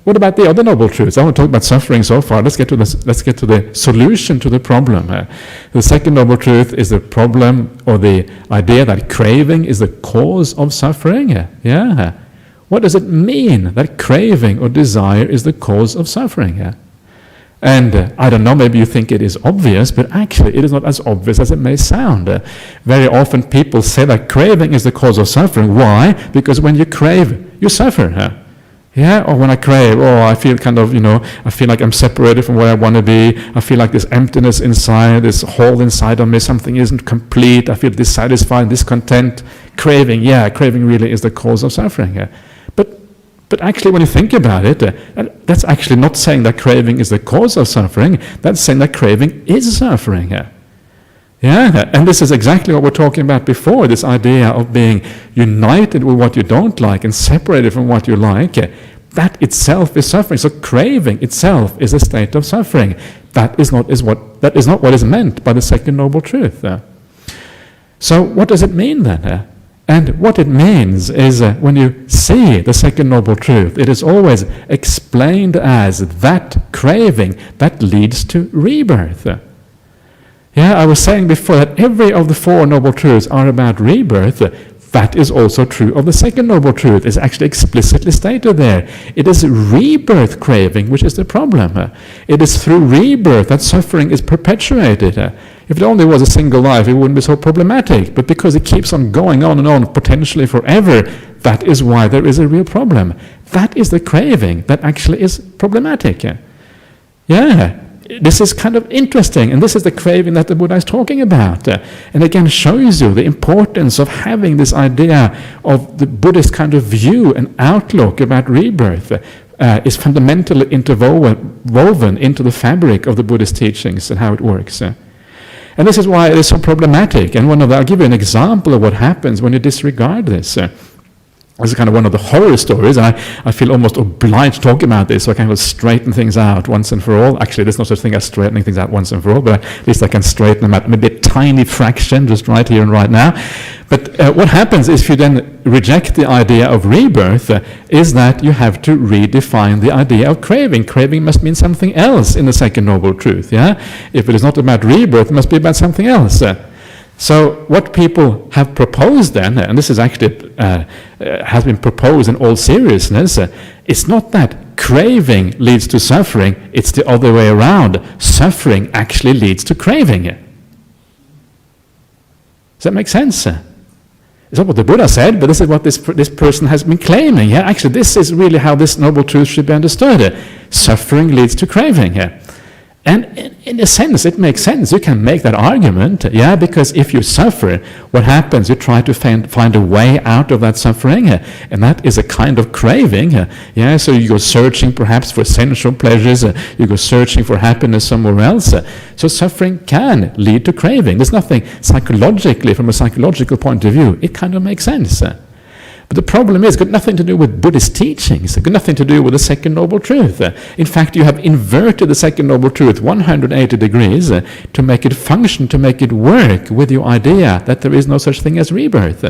what about the other noble truths? I want to talk about suffering so far. Let's get to the solution to the problem. The second noble truth is the problem, or the idea that craving is the cause of suffering. What does it mean that craving or desire is the cause of suffering? And I don't know, maybe you think it is obvious, but actually it is not as obvious as it may sound. Very often people say that craving is the cause of suffering. Why? Because when you crave, you suffer. Or when I crave, I feel I feel like I'm separated from where I want to be. I feel like this emptiness inside, this hole inside of me, something isn't complete. I feel dissatisfied, discontent. Craving really is the cause of suffering. But actually, when you think about it, that's actually not saying that craving is the cause of suffering. That's saying that craving is suffering. And this is exactly what we're talking about before, this idea of being united with what you don't like and separated from what you like. That itself is suffering. So craving itself is a state of suffering. That is not what is meant by the second noble truth. So what does it mean then? And what it means is when you see the second noble truth, it is always explained as that craving that leads to rebirth. I was saying before that every of the 4 noble truths are about rebirth. That is also true of the second noble truth. It's actually explicitly stated there. It is rebirth craving which is the problem. It is through rebirth that suffering is perpetuated. If it only was a single life, it wouldn't be so problematic. But because it keeps on going on and on, potentially forever, that is why there is a real problem. That is the craving that actually is problematic. This is kind of interesting, and this is the craving that the Buddha is talking about. And again shows you the importance of having this idea of the Buddhist kind of view and outlook about rebirth is fundamentally woven into the fabric of the Buddhist teachings and how it works. And this is why it is so problematic. And I'll give you an example of what happens when you disregard this. This is kind of one of the horror stories, and I feel almost obliged talking about this, so I kind of straighten things out once and for all. Actually, there's no such thing as straightening things out once and for all, but at least I can straighten them out maybe a tiny fraction, just right here and right now. But what happens if you then reject the idea of rebirth is that you have to redefine the idea of craving. Craving must mean something else in the second noble truth. If it is not about rebirth, it must be about something else. So what people have proposed then, and this is actually has been proposed in all seriousness, it's not that craving leads to suffering, it's the other way around. Suffering actually leads to craving. Does that make sense? It's not what the Buddha said, but this is what this person has been claiming. Yeah, actually, this is really how this noble truth should be understood. Suffering leads to craving. And in a sense, it makes sense. You can make that argument, because if you suffer, what happens? You try to find a way out of that suffering, and that is a kind of craving. So you go searching perhaps for sensual pleasures, you go searching for happiness somewhere else. So suffering can lead to craving. There's nothing psychologically, from a psychological point of view, it kind of makes sense. But the problem is, it's got nothing to do with Buddhist teachings. It's got nothing to do with the Second Noble Truth. In fact, you have inverted the Second Noble Truth 180 degrees to make it function, to make it work with your idea that there is no such thing as rebirth.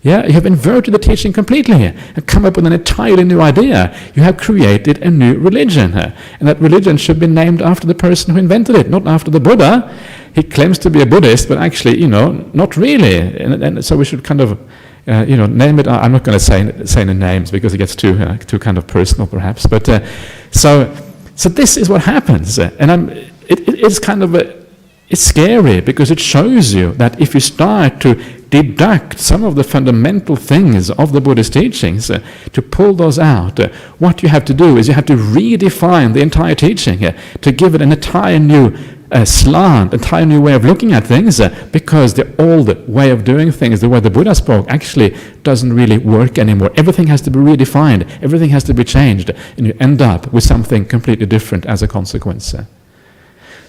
You have inverted the teaching completely and come up with an entirely new idea. You have created a new religion. And that religion should be named after the person who invented it, not after the Buddha. He claims to be a Buddhist, but actually, not really. And so we should kind of name it. I'm not going to say the names because it gets too kind of personal, perhaps. But so this is what happens, and it's kind of it's scary because it shows you that if you start to deduct some of the fundamental things of the Buddhist teachings, to pull those out, what you have to do is you have to redefine the entire teaching to give it an entire new slant, entire new way of looking at things, because the old way of doing things, the way the Buddha spoke, actually doesn't really work anymore. Everything has to be redefined, everything has to be changed, and you end up with something completely different as a consequence.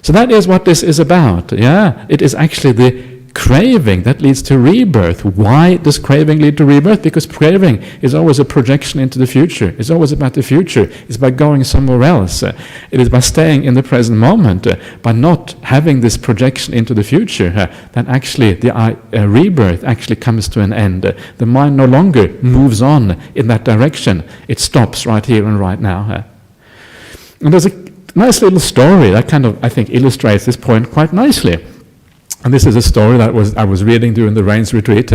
So that is what this is about. It is actually the craving that leads to rebirth. Why does craving lead to rebirth? Because craving is always a projection into the future. It's always about the future. It's by going somewhere else. It is by staying in the present moment, by not having this projection into the future, that actually the rebirth actually comes to an end. The mind no longer moves on in that direction. It stops right here and right now. And there's a nice little story that kind of, I think, illustrates this point quite nicely. And this is a story that I was reading during the Rains retreat.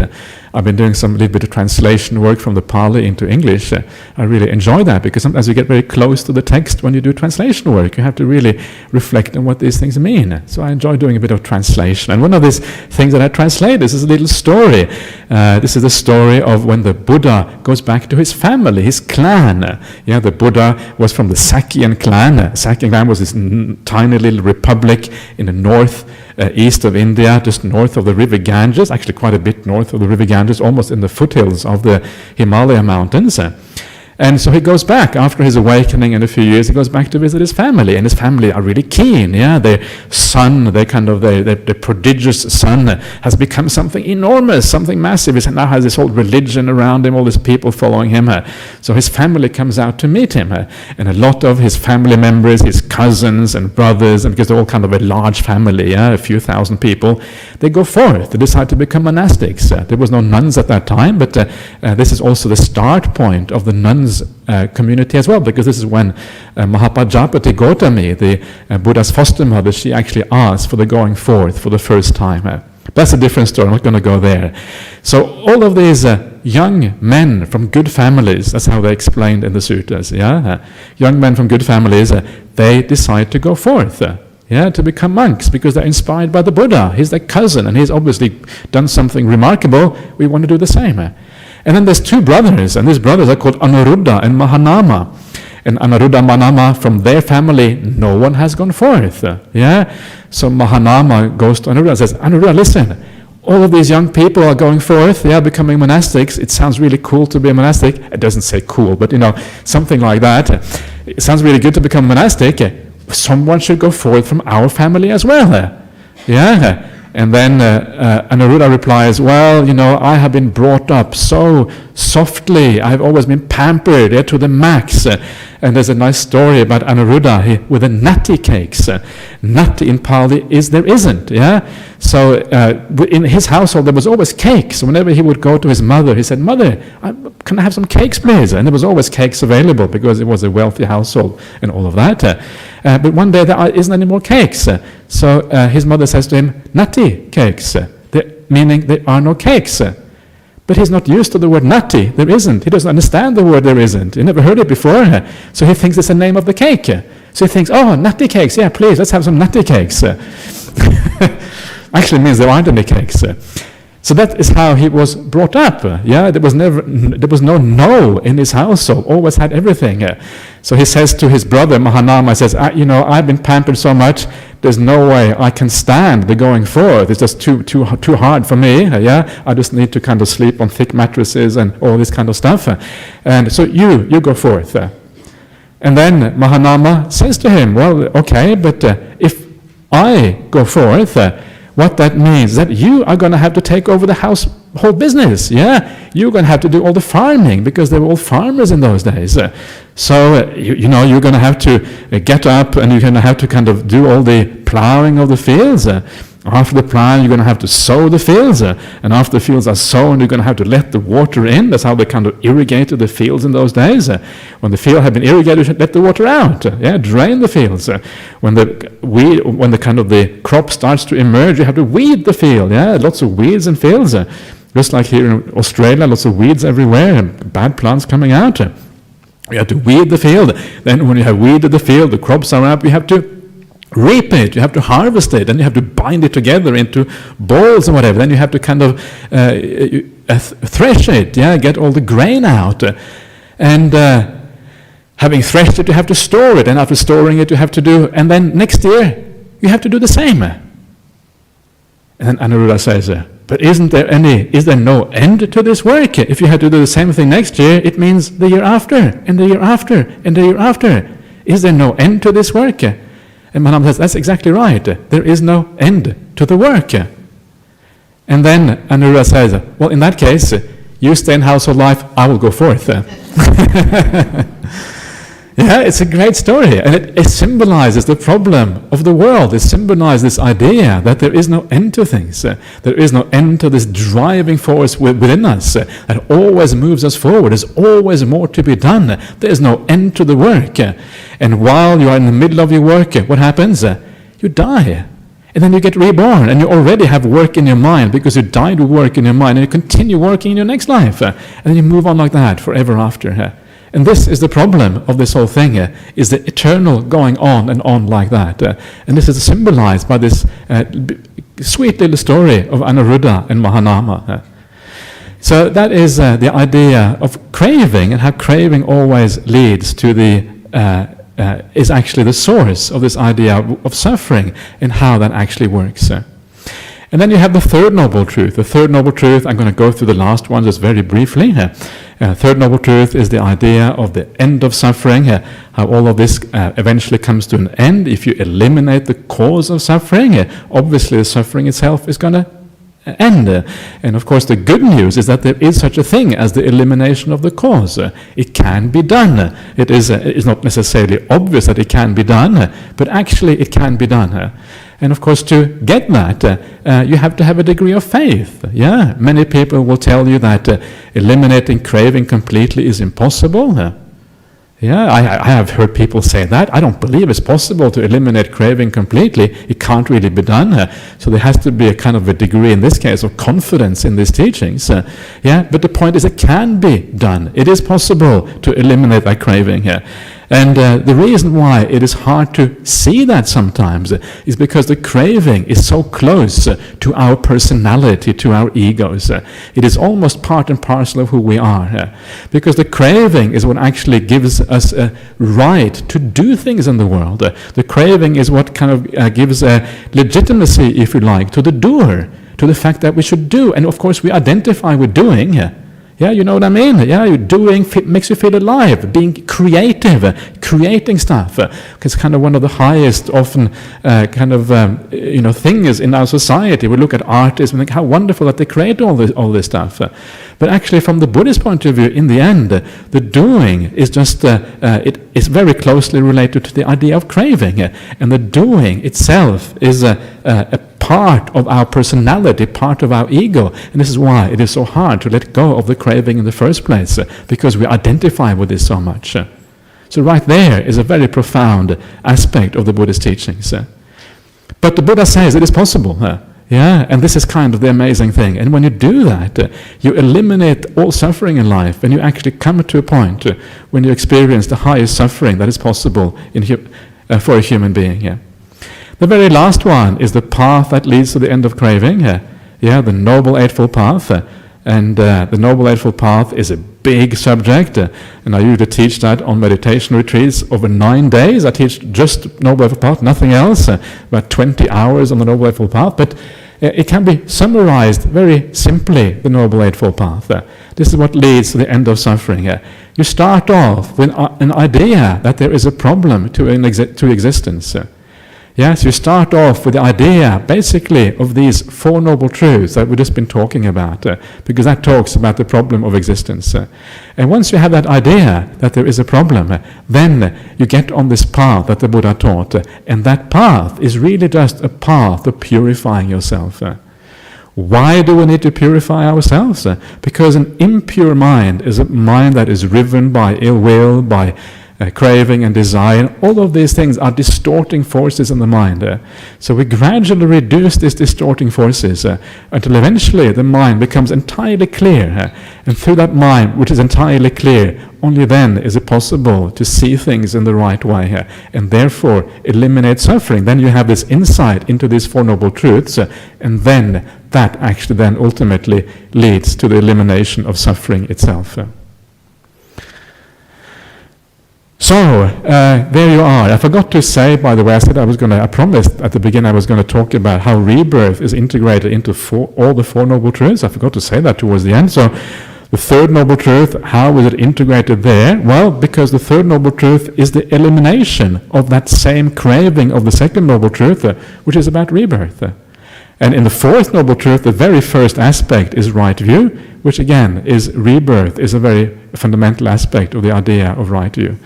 I've been doing some little bit of translation work from the Pali into English. I really enjoy that because sometimes you get very close to the text when you do translation work. You have to really reflect on what these things mean. So I enjoy doing a bit of translation. And one of these things that I translate is a little story. This is the story of when the Buddha goes back to his family, his clan. The Buddha was from the Sakyan clan. Sakyan clan was this tiny little republic in the north east of India, just north of the river Ganges, actually quite a bit north of the river Ganges, almost in the foothills of the Himalaya mountains. And so he goes back after his awakening in a few years. He goes back to visit his family, and his family are really keen. Their son, their prodigious son, has become something enormous, something massive. He now has this whole religion around him, all these people following him. So his family comes out to meet him, and a lot of his family members, his cousins and brothers, and because they're all kind of a large family, a few thousand people, they go forth. They decide to become monastics. There was no nuns at that time, but this is also the start point of the nuns community as well, because this is when Mahapajapati Gautami, the Buddha's foster mother, she actually asked for the going forth for the first time. That's a different story. I'm not going to go there. So all of these young men from good families, that's how they explained in the sutras, young men from good families, they decide to go forth. To become monks because they're inspired by the Buddha. He's their cousin and he's obviously done something remarkable. We want to do the same. And then there's two brothers, and these brothers are called Anuruddha and Mahanama. And Anuruddha and Mahanama, from their family, no one has gone forth. So Mahanama goes to Anuruddha and says, Anuruddha, listen, all of these young people are going forth, becoming monastics. It sounds really cool to be a monastic. It doesn't say cool, but something like that. It sounds really good to become a monastic. Someone should go forth from our family as well. And then Anuruddha replies, well, I have been brought up so softly. I've always been pampered to the max. And there's a nice story about Anuruddha with the natti cakes. Natti in Pali is there isn't. So in his household there was always cakes. So whenever he would go to his mother, he said, Mother, can I have some cakes, please? And there was always cakes available because it was a wealthy household and all of that. But one day there isn't any more cakes. So his mother says to him, Natti cakes, meaning there are no cakes. But he's not used to the word nutty. There isn't. He doesn't understand the word there isn't. He never heard it before. So he thinks it's the name of the cake. So he thinks, oh, nutty cakes. Yeah, please, let's have some nutty cakes. Actually means there aren't any cakes. So that is how he was brought up. There was no no in his household. Always had everything. So he says to his brother Mahanama, he says, I've been pampered so much. There's no way I can stand the going forth. It's just too hard for me. I just need to kind of sleep on thick mattresses and all this kind of stuff. And so you go forth. And then Mahanama says to him, well, okay, but if I go forth, what that means is that you are going to have to take over the household business. You're going to have to do all the farming, because they were all farmers in those days. So you're going to have to get up, and you're going to have to kind of do all the plowing of the fields. After the plowing, you're going to have to sow the fields, and after the fields are sown, you're going to have to let the water in. That's how they kind of irrigated the fields in those days. When the field had been irrigated, you should let the water out. Drain the fields. When the crop starts to emerge, you have to weed the field. Lots of weeds in fields. Just like here in Australia, lots of weeds everywhere, and bad plants coming out. You have to weed the field. Then when you have weeded the field, the crops are up, you have to reap it, you have to harvest it, and you have to bind it together into balls and whatever. Then you have to kind of thresh it, get all the grain out. And having threshed it, you have to store it, and after storing it, you have to do, and then next year, you have to do the same. And then Anuruddha says, but is there no end to this work? If you have to do the same thing next year, it means the year after, and the year after, and the year after. Is there no end to this work? And Mahanama says, that's exactly right. There is no end to the work. And then Anuruddha says, well, in that case, you stay in household life, I will go forth. It's a great story. And it symbolizes the problem of the world. It symbolizes this idea that there is no end to things. There is no end to this driving force within us that always moves us forward. There's always more to be done. There is no end to the work. And while you are in the middle of your work, what happens? You die. And then you get reborn, and you already have work in your mind because you died with work in your mind, and you continue working in your next life. And then you move on like that forever after. And this is the problem of this whole thing, is the eternal going on and on like that. And this is symbolized by this sweet little story of Anuruddha and Mahanama. So that is the idea of craving, and how craving always leads to is actually the source of this idea of suffering, and how that actually works. And then you have the third noble truth. The third noble truth, I'm going to go through the last one just very briefly. Third noble truth is the idea of the end of suffering, how all of this eventually comes to an end. If you eliminate the cause of suffering, obviously the suffering itself is going to end. And of course the good news is that there is such a thing as the elimination of the cause. It can be done. It is not necessarily obvious that it can be done, but actually it can be done. And of course, to get that, you have to have a degree of faith. Many people will tell you that eliminating craving completely is impossible. I have heard people say that. I don't believe it's possible to eliminate craving completely. It can't really be done. So there has to be a kind of a degree, in this case, of confidence in these teachings. But the point is, it can be done. It is possible to eliminate that craving. And the reason why it is hard to see that sometimes is because the craving is so close to our personality, to our egos. It is almost part and parcel of who we are. Because the craving is what actually gives us a right to do things in the world. The craving is what kind of gives a legitimacy, if you like, to the doer, to the fact that we should do. And of course we identify with doing. You know what I mean? You're doing makes you feel alive, being creative, creating stuff. It's kind of one of the highest, often things in our society. We look at artists and think how wonderful that they create all this stuff. But actually, from the Buddhist point of view, in the end, the doing is just it is very closely related to the idea of craving, and the doing itself is a part of our personality, part of our ego. And this is why it is so hard to let go of the craving in the first place, because we identify with this so much. So right there is a very profound aspect of the Buddhist teachings. But the Buddha says it is possible. Yeah, and this is kind of the amazing thing. And when you do that, you eliminate all suffering in life, and you actually come to a point when you experience the highest suffering that is possible for a human being. Yeah. The very last one is the path that leads to the end of craving. Yeah, the Noble Eightfold Path. And the Noble Eightfold Path is a big subject, and I usually teach that on meditation retreats over 9 days. I teach just Noble Eightfold Path, nothing else, about 20 hours on the Noble Eightfold Path, but it can be summarized very simply, the Noble Eightfold Path. This is what leads to the end of suffering. You start off with an idea that there is a problem to existence. Yes, you start off with the idea, basically, of these Four Noble Truths that we've just been talking about, because that talks about the problem of existence. And once you have that idea that there is a problem, then you get on this path that the Buddha taught, and that path is really just a path of purifying yourself. Why do we need to purify ourselves? Because an impure mind is a mind that is riven by ill will, by craving and desire. All of these things are distorting forces in the mind. So we gradually reduce these distorting forces until eventually the mind becomes entirely clear. And through that mind, which is entirely clear, only then is it possible to see things in the right way and therefore eliminate suffering. Then you have this insight into these Four Noble Truths, and then that actually then ultimately leads to the elimination of suffering itself. So, there you are. I forgot to say, by the way, I promised at the beginning I was going to talk about how rebirth is integrated into all the Four Noble Truths. I forgot to say that towards the end. So, the third Noble Truth, how is it integrated there? Well, because the third Noble Truth is the elimination of that same craving of the second Noble Truth, which is about rebirth. And in the fourth Noble Truth, the very first aspect is right view, which again is rebirth, is a very fundamental aspect of the idea of right view.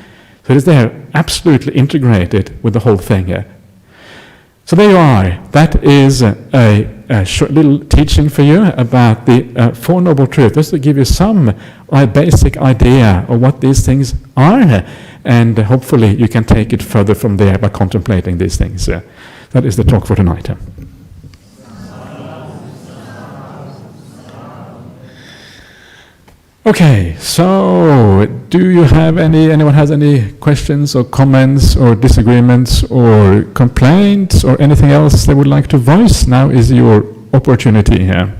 So it is there, absolutely integrated with the whole thing here. So there you are. That is a short little teaching for you about the Four Noble Truths, just to give you some basic idea of what these things are, and hopefully you can take it further from there by contemplating these things. That is the talk for tonight. Okay, so do you have anyone has any questions or comments or disagreements or complaints or anything else they would like to voice? Now is your opportunity here.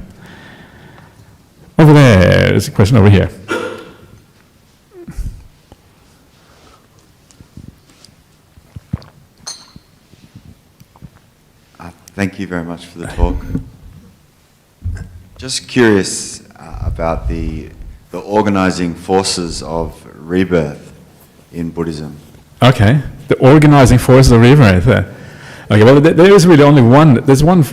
Over there, there's a question over here. Thank you very much for the talk. Just curious about the organizing forces of rebirth in Buddhism. Okay, the organizing forces of rebirth. Okay, well, there is really only one. There's one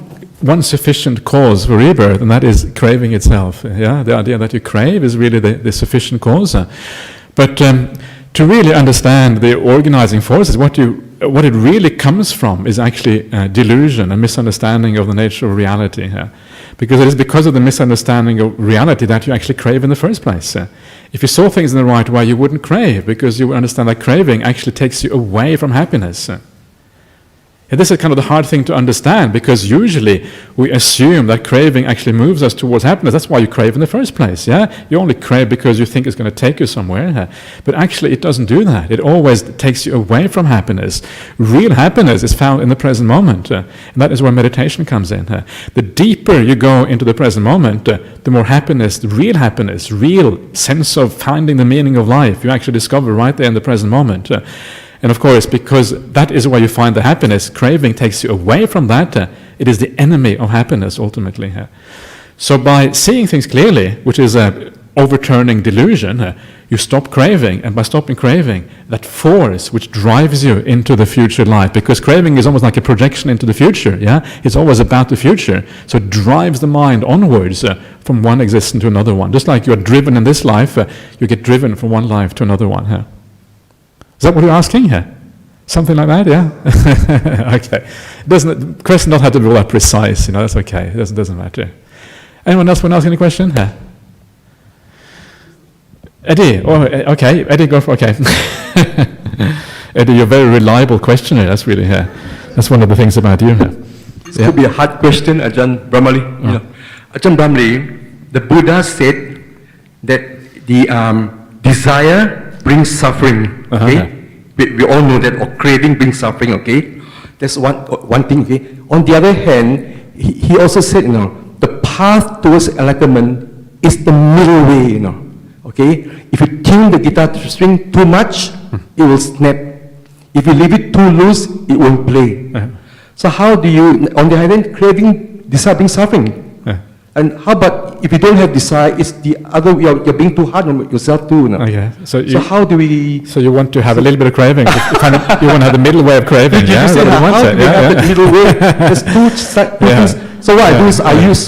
sufficient cause for rebirth, and that is craving itself. Yeah, the idea that you crave is really the sufficient cause. But to really understand the organizing forces, what it really comes from is actually delusion, a misunderstanding of the nature of reality. Because it is because of the misunderstanding of reality that you actually crave in the first place. If you saw things in the right way, you wouldn't crave, because you would understand that craving actually takes you away from happiness. And this is kind of the hard thing to understand, because usually we assume that craving actually moves us towards happiness. That's why you crave in the first place. Yeah, you only crave because you think it's going to take you somewhere, but actually it doesn't do that. It always takes you away from happiness. Real happiness is found in the present moment, and that is where meditation comes in. The deeper you go into the present moment, the more happiness, real sense of finding the meaning of life you actually discover right there in the present moment. And of course, because that is where you find the happiness, craving takes you away from that. It is the enemy of happiness, ultimately. So by seeing things clearly, which is overturning delusion, you stop craving, and by stopping craving, that force which drives you into the future life, because craving is almost like a projection into the future, yeah? It's always about the future, so it drives the mind onwards from one existence to another one. Just like you're driven in this life, you get driven from one life to another one. Is that what you're asking here? Something like that, yeah? Okay. The question doesn't have to be all that precise, that's okay. It doesn't matter. Anyone else want to ask any question? Eddie, okay. Eddie, go for okay. Eddie, you're a very reliable questioner. That's really that's one of the things about you. This could be a hard question, Ajahn Brahmali. Ajahn Brahmali, the Buddha said that the desire brings suffering. Okay, we all know that, or craving brings suffering. Okay, that's one thing. Okay, on the other hand, he also said, the path towards enlightenment is the middle way. Okay, if you tune the guitar string too much, it will snap. If you leave it too loose, it won't play. So how do you, on the other hand, craving, desire brings suffering. And how about if you don't have desire, it's the other way, you're being too hard on yourself too. So how do we... So you want to have a little bit of craving, you want to have the middle way of craving. How do we have the middle way? There's two things. So what I do is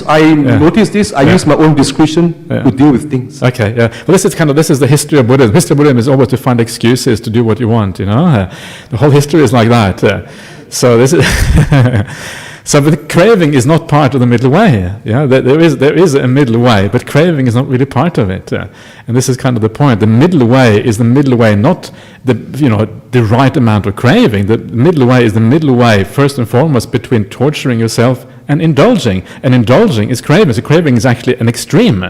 I notice this, I use my own discretion to deal with things. Okay, yeah. Well, this is the history of Buddhism. History of Buddhism is always to find excuses to do what you want, The whole history is like that. So this is... So, but the craving is not part of the middle way. There is a middle way, but craving is not really part of it. And this is kind of the point. The middle way is the middle way, not the right amount of craving. The middle way is the middle way, first and foremost, between torturing yourself and indulging. And indulging is craving. So craving is actually an extreme.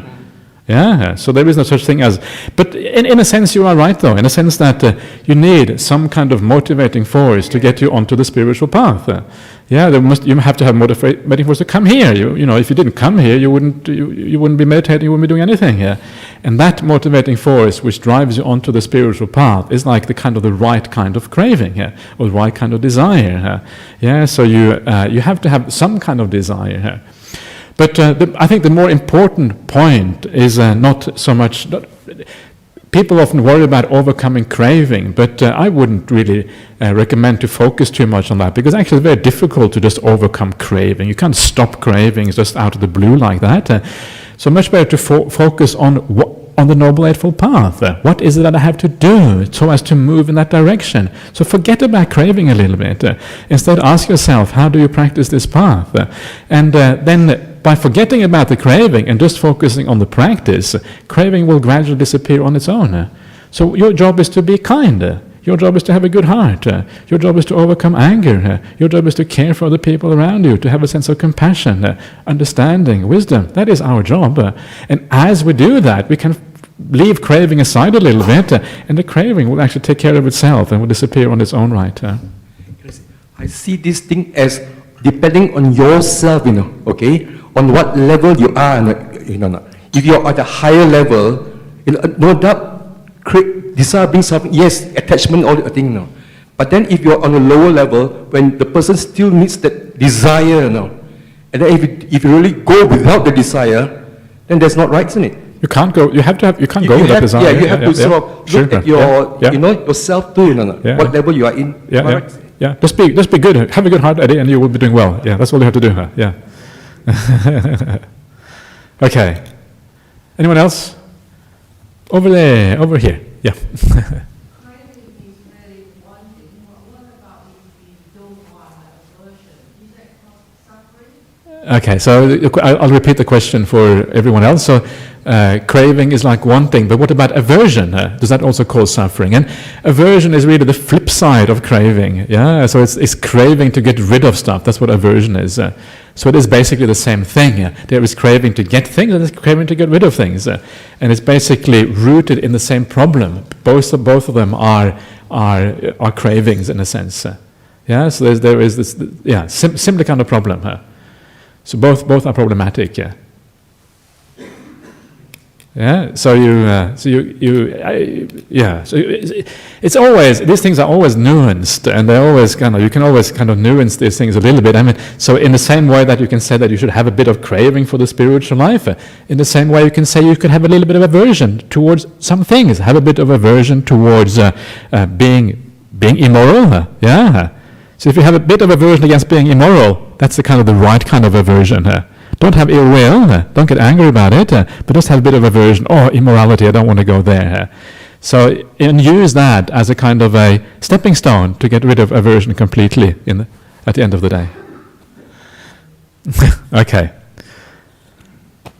So there is no such thing as... But in a sense you are right though, in a sense that you need some kind of motivating force to get you onto the spiritual path. You have to have motivating force to come here. If you didn't come here, you wouldn't be meditating, you wouldn't be doing anything here. And that motivating force which drives you onto the spiritual path is like the right kind of craving, or the right kind of desire. So you have to have some kind of desire. But I think the more important point is not so much... People often worry about overcoming craving, but I wouldn't really recommend to focus too much on that, because actually it's very difficult to just overcome craving. You can't stop cravings just out of the blue like that. So much better to focus on the Noble Eightfold Path. What is it that I have to do so as to move in that direction? So forget about craving a little bit. Instead ask yourself, how do you practice this path? And then by forgetting about the craving and just focusing on the practice, craving will gradually disappear on its own. So your job is to be kind. Your job is to have a good heart. Your job is to overcome anger. Your job is to care for the people around you, to have a sense of compassion, understanding, wisdom. That is our job. And as we do that, we can leave craving aside a little bit, and the craving will actually take care of itself and will disappear on its own right. I see this thing as depending on yourself, okay? On what level you are, If you're at a higher level, no doubt, desire brings something, yes, attachment, all the thing, But then if you're on a lower level, when the person still needs that desire, and then if you really go without the desire, then that's not right, isn't it? You can't go. You can't go without desire. Yeah, you have to sort of look at your, yourself too. What level you are in. Just be good. Have a good heart, Eddie, and you will be doing well. That's all you have to do. Okay. Anyone else? Over there. Over here. Yeah. Okay, so I'll repeat the question for everyone else. So, craving is like one thing, but what about aversion? Does that also cause suffering? And aversion is really the flip side of craving. So it's craving to get rid of stuff. That's what aversion is. So it is basically the same thing. There is craving to get things, and there's craving to get rid of things, and it's basically rooted in the same problem. Both of them are cravings in a sense. So there is this similar kind of problem. So both are problematic. So it's always, these things are always nuanced, and they're always you can always kind of nuance these things a little bit. I mean, so in the same way that you can say that you should have a bit of craving for the spiritual life, in the same way you can say you could have a little bit of aversion towards some things, have a bit of aversion towards being immoral. So if you have a bit of aversion against being immoral, that's the right kind of aversion. Don't have ill will, don't get angry about it, but just have a bit of aversion. Oh, immorality, I don't want to go there. So, and use that as a kind of a stepping stone to get rid of aversion completely at the end of the day. Okay.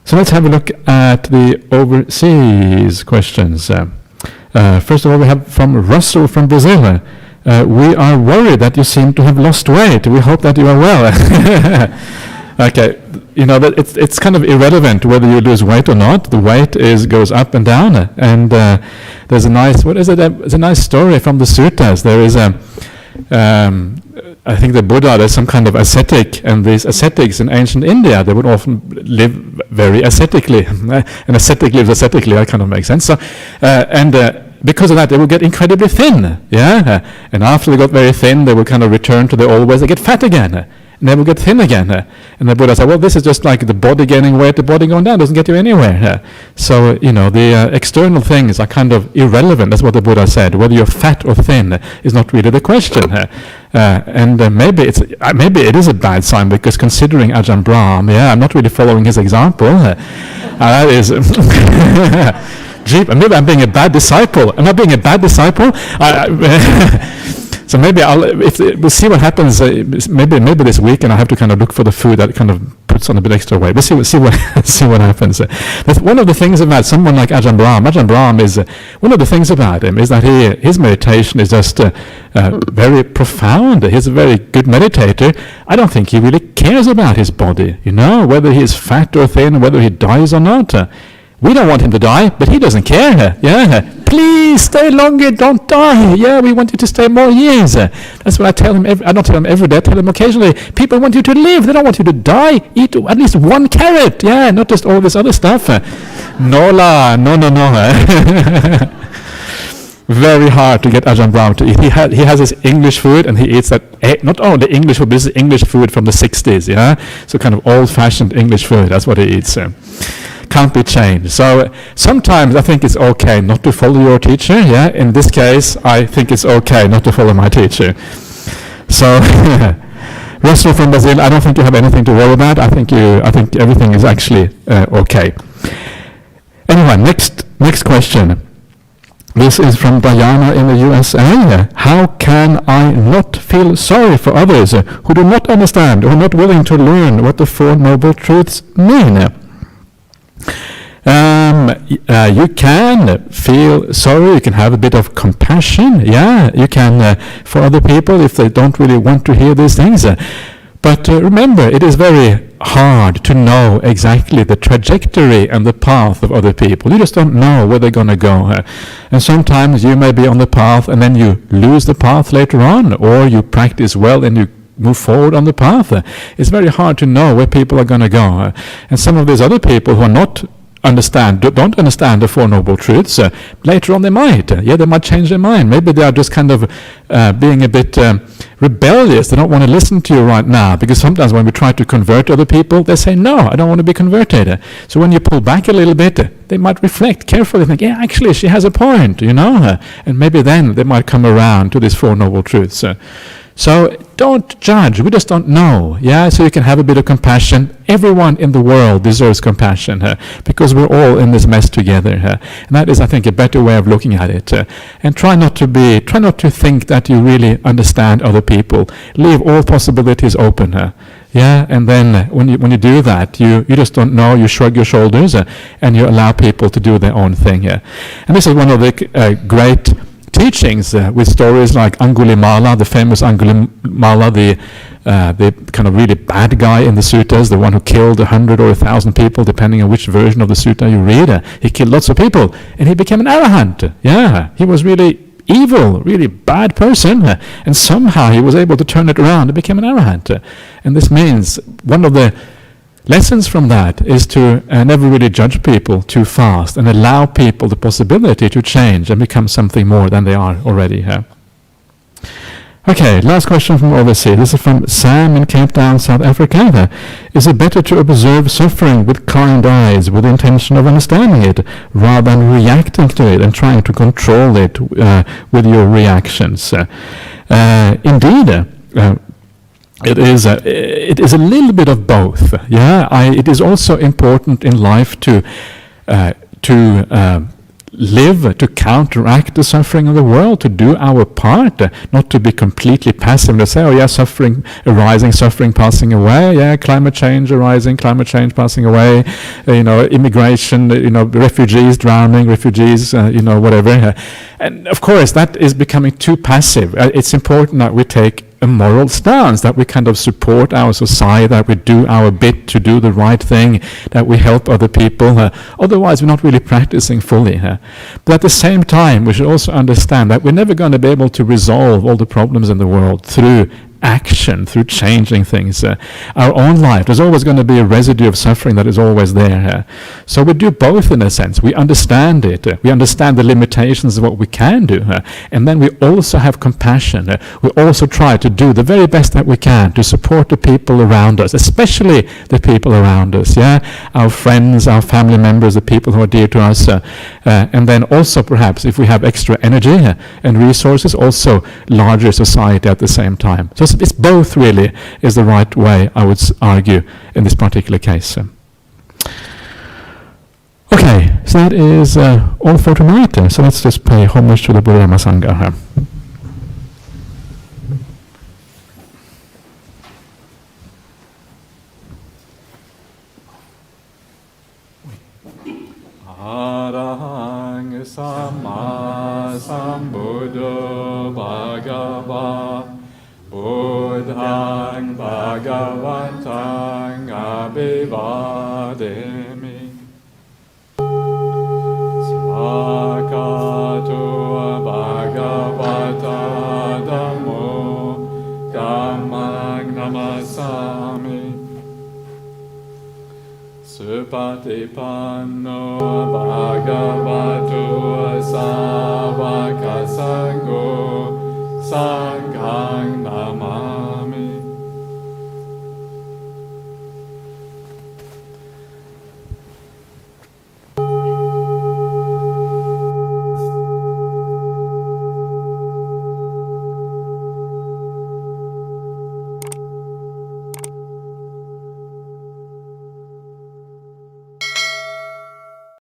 So let's have a look at the overseas questions. First of all, we have from Russell from Brazil. we are worried that you seem to have lost weight. We hope that you are well. Okay, you know, it's kind of irrelevant whether you lose weight or not. The weight goes up and down. And there's a nice, it's a nice story from the suttas. There is I think the Buddha, there's some kind of ascetic, and these ascetics in ancient India, they would often live very ascetically. An ascetic lives ascetically, that kind of makes sense. So, because of that, they would get incredibly thin, and after they got very thin, they would kind of return to their old ways. They get fat again, and they will get thin again. And the Buddha said, well, this is just like the body gaining weight, the body going down, doesn't get you anywhere. So, you know, the external things are kind of irrelevant. That's what the Buddha said. Whether you're fat or thin is not really the question. Maybe it is a bad sign, because considering Ajahn Brahm, I'm not really following his example. That is... Maybe I'm being a bad disciple. Am I being a bad disciple? So maybe we'll see what happens. Maybe this weekend I have to kind of look for the food that kind of puts on a bit extra weight. We'll see what happens. That's one of the things about someone like Ajahn Brahm. Ajahn Brahm is one of the things about him is that his meditation is just very profound. He's a very good meditator. I don't think he really cares about his body. You know, whether he is fat or thin, whether he dies or not. We don't want him to die, but he doesn't care. Please stay longer, don't die. We want you to stay more years. That's what I tell him. I don't tell him every day, I tell him occasionally. People want you to live, they don't want you to die. Eat at least one carrot, not just all this other stuff. No. Very hard to get Ajahn Brahm to eat. He has his English food, and he eats that, not only English food, but this is English food from the 60s, So kind of old-fashioned English food, that's what he eats. Can't be changed. So sometimes I think it's okay not to follow your teacher. In this case, I think it's okay not to follow my teacher. So Russell from Brazil, I don't think you have anything to worry about. I think everything is actually okay. Anyway, next question. This is from Diana in the USA. How can I not feel sorry for others who do not understand or are not willing to learn what the Four Noble Truths mean? You can feel sorry, you can have a bit of compassion, you can for other people if they don't really want to hear these things. But remember, it is very hard to know exactly the trajectory and the path of other people. You just don't know where they're going to go. And sometimes you may be on the path and then you lose the path later on, or you practice well and you move forward on the path. It's very hard to know where people are going to go. And some of these other people who are don't understand the Four Noble Truths, later on they might. They might change their mind. Maybe they are just kind of being a bit rebellious. They don't want to listen to you right now, because sometimes when we try to convert other people, they say, no, I don't want to be converted. So when you pull back a little bit, they might reflect carefully, think, actually she has a point, and maybe then they might come around to these Four Noble Truths. So don't judge. We just don't know. So you can have a bit of compassion. Everyone in the world deserves compassion, because we're all in this mess together. And that is, I think, a better way of looking at it. And try not to think that you really understand other people. Leave all possibilities open. And then when you do that, you just don't know. You shrug your shoulders and you allow people to do their own thing. And this is one of the great teachings with stories like Angulimala, the famous Angulimala, the kind of really bad guy in the suttas, the one who killed 100 or 1,000 people, depending on which version of the sutta you read. He killed lots of people, and he became an arahant. He was really evil, really bad person, and somehow he was able to turn it around and became an arahant. And this means one of the lessons from that is to never really judge people too fast and allow people the possibility to change and become something more than they are already. Okay, last question from overseas. This is from Sam in Cape Town, South Africa. Is it better to observe suffering with kind eyes with the intention of understanding it rather than reacting to it and trying to control it with your reactions? Indeed, it is a little bit of both. It is also important in life to live to counteract the suffering of the world, to do our part, not to be completely passive and to say, oh yeah, suffering arising, suffering passing away, yeah, climate change arising, climate change passing away, immigration, refugees drowning, refugees, whatever. And of course, that is becoming too passive. It's important that we take a moral stance, that we kind of support our society, that we do our bit to do the right thing, that we help other people. Otherwise, we're not really practicing fully. But at the same time, we should also understand that we're never going to be able to resolve all the problems in the world through action, through changing things. Our own life, there's always going to be a residue of suffering that is always there. So we do both in a sense. We understand it. We understand the limitations of what we can do. And then we also have compassion. We also try to do the very best that we can to support the people around us, especially the people around us. Our friends, our family members, the people who are dear to us. And then also perhaps if we have extra energy and resources, also larger society at the same time. So it's both really is the right way, I would argue, in this particular case. Okay, so that is all for tonight. So let's just pay homage to the Buddha Sangha here. Arahang Sama Sambuddho Bhagava Buddhang Bhagavantang Abhivademi Svakato Bhagavata Dhammo Dhammang Namasami Supatipanno Bhagavato Savaka Sangho Sang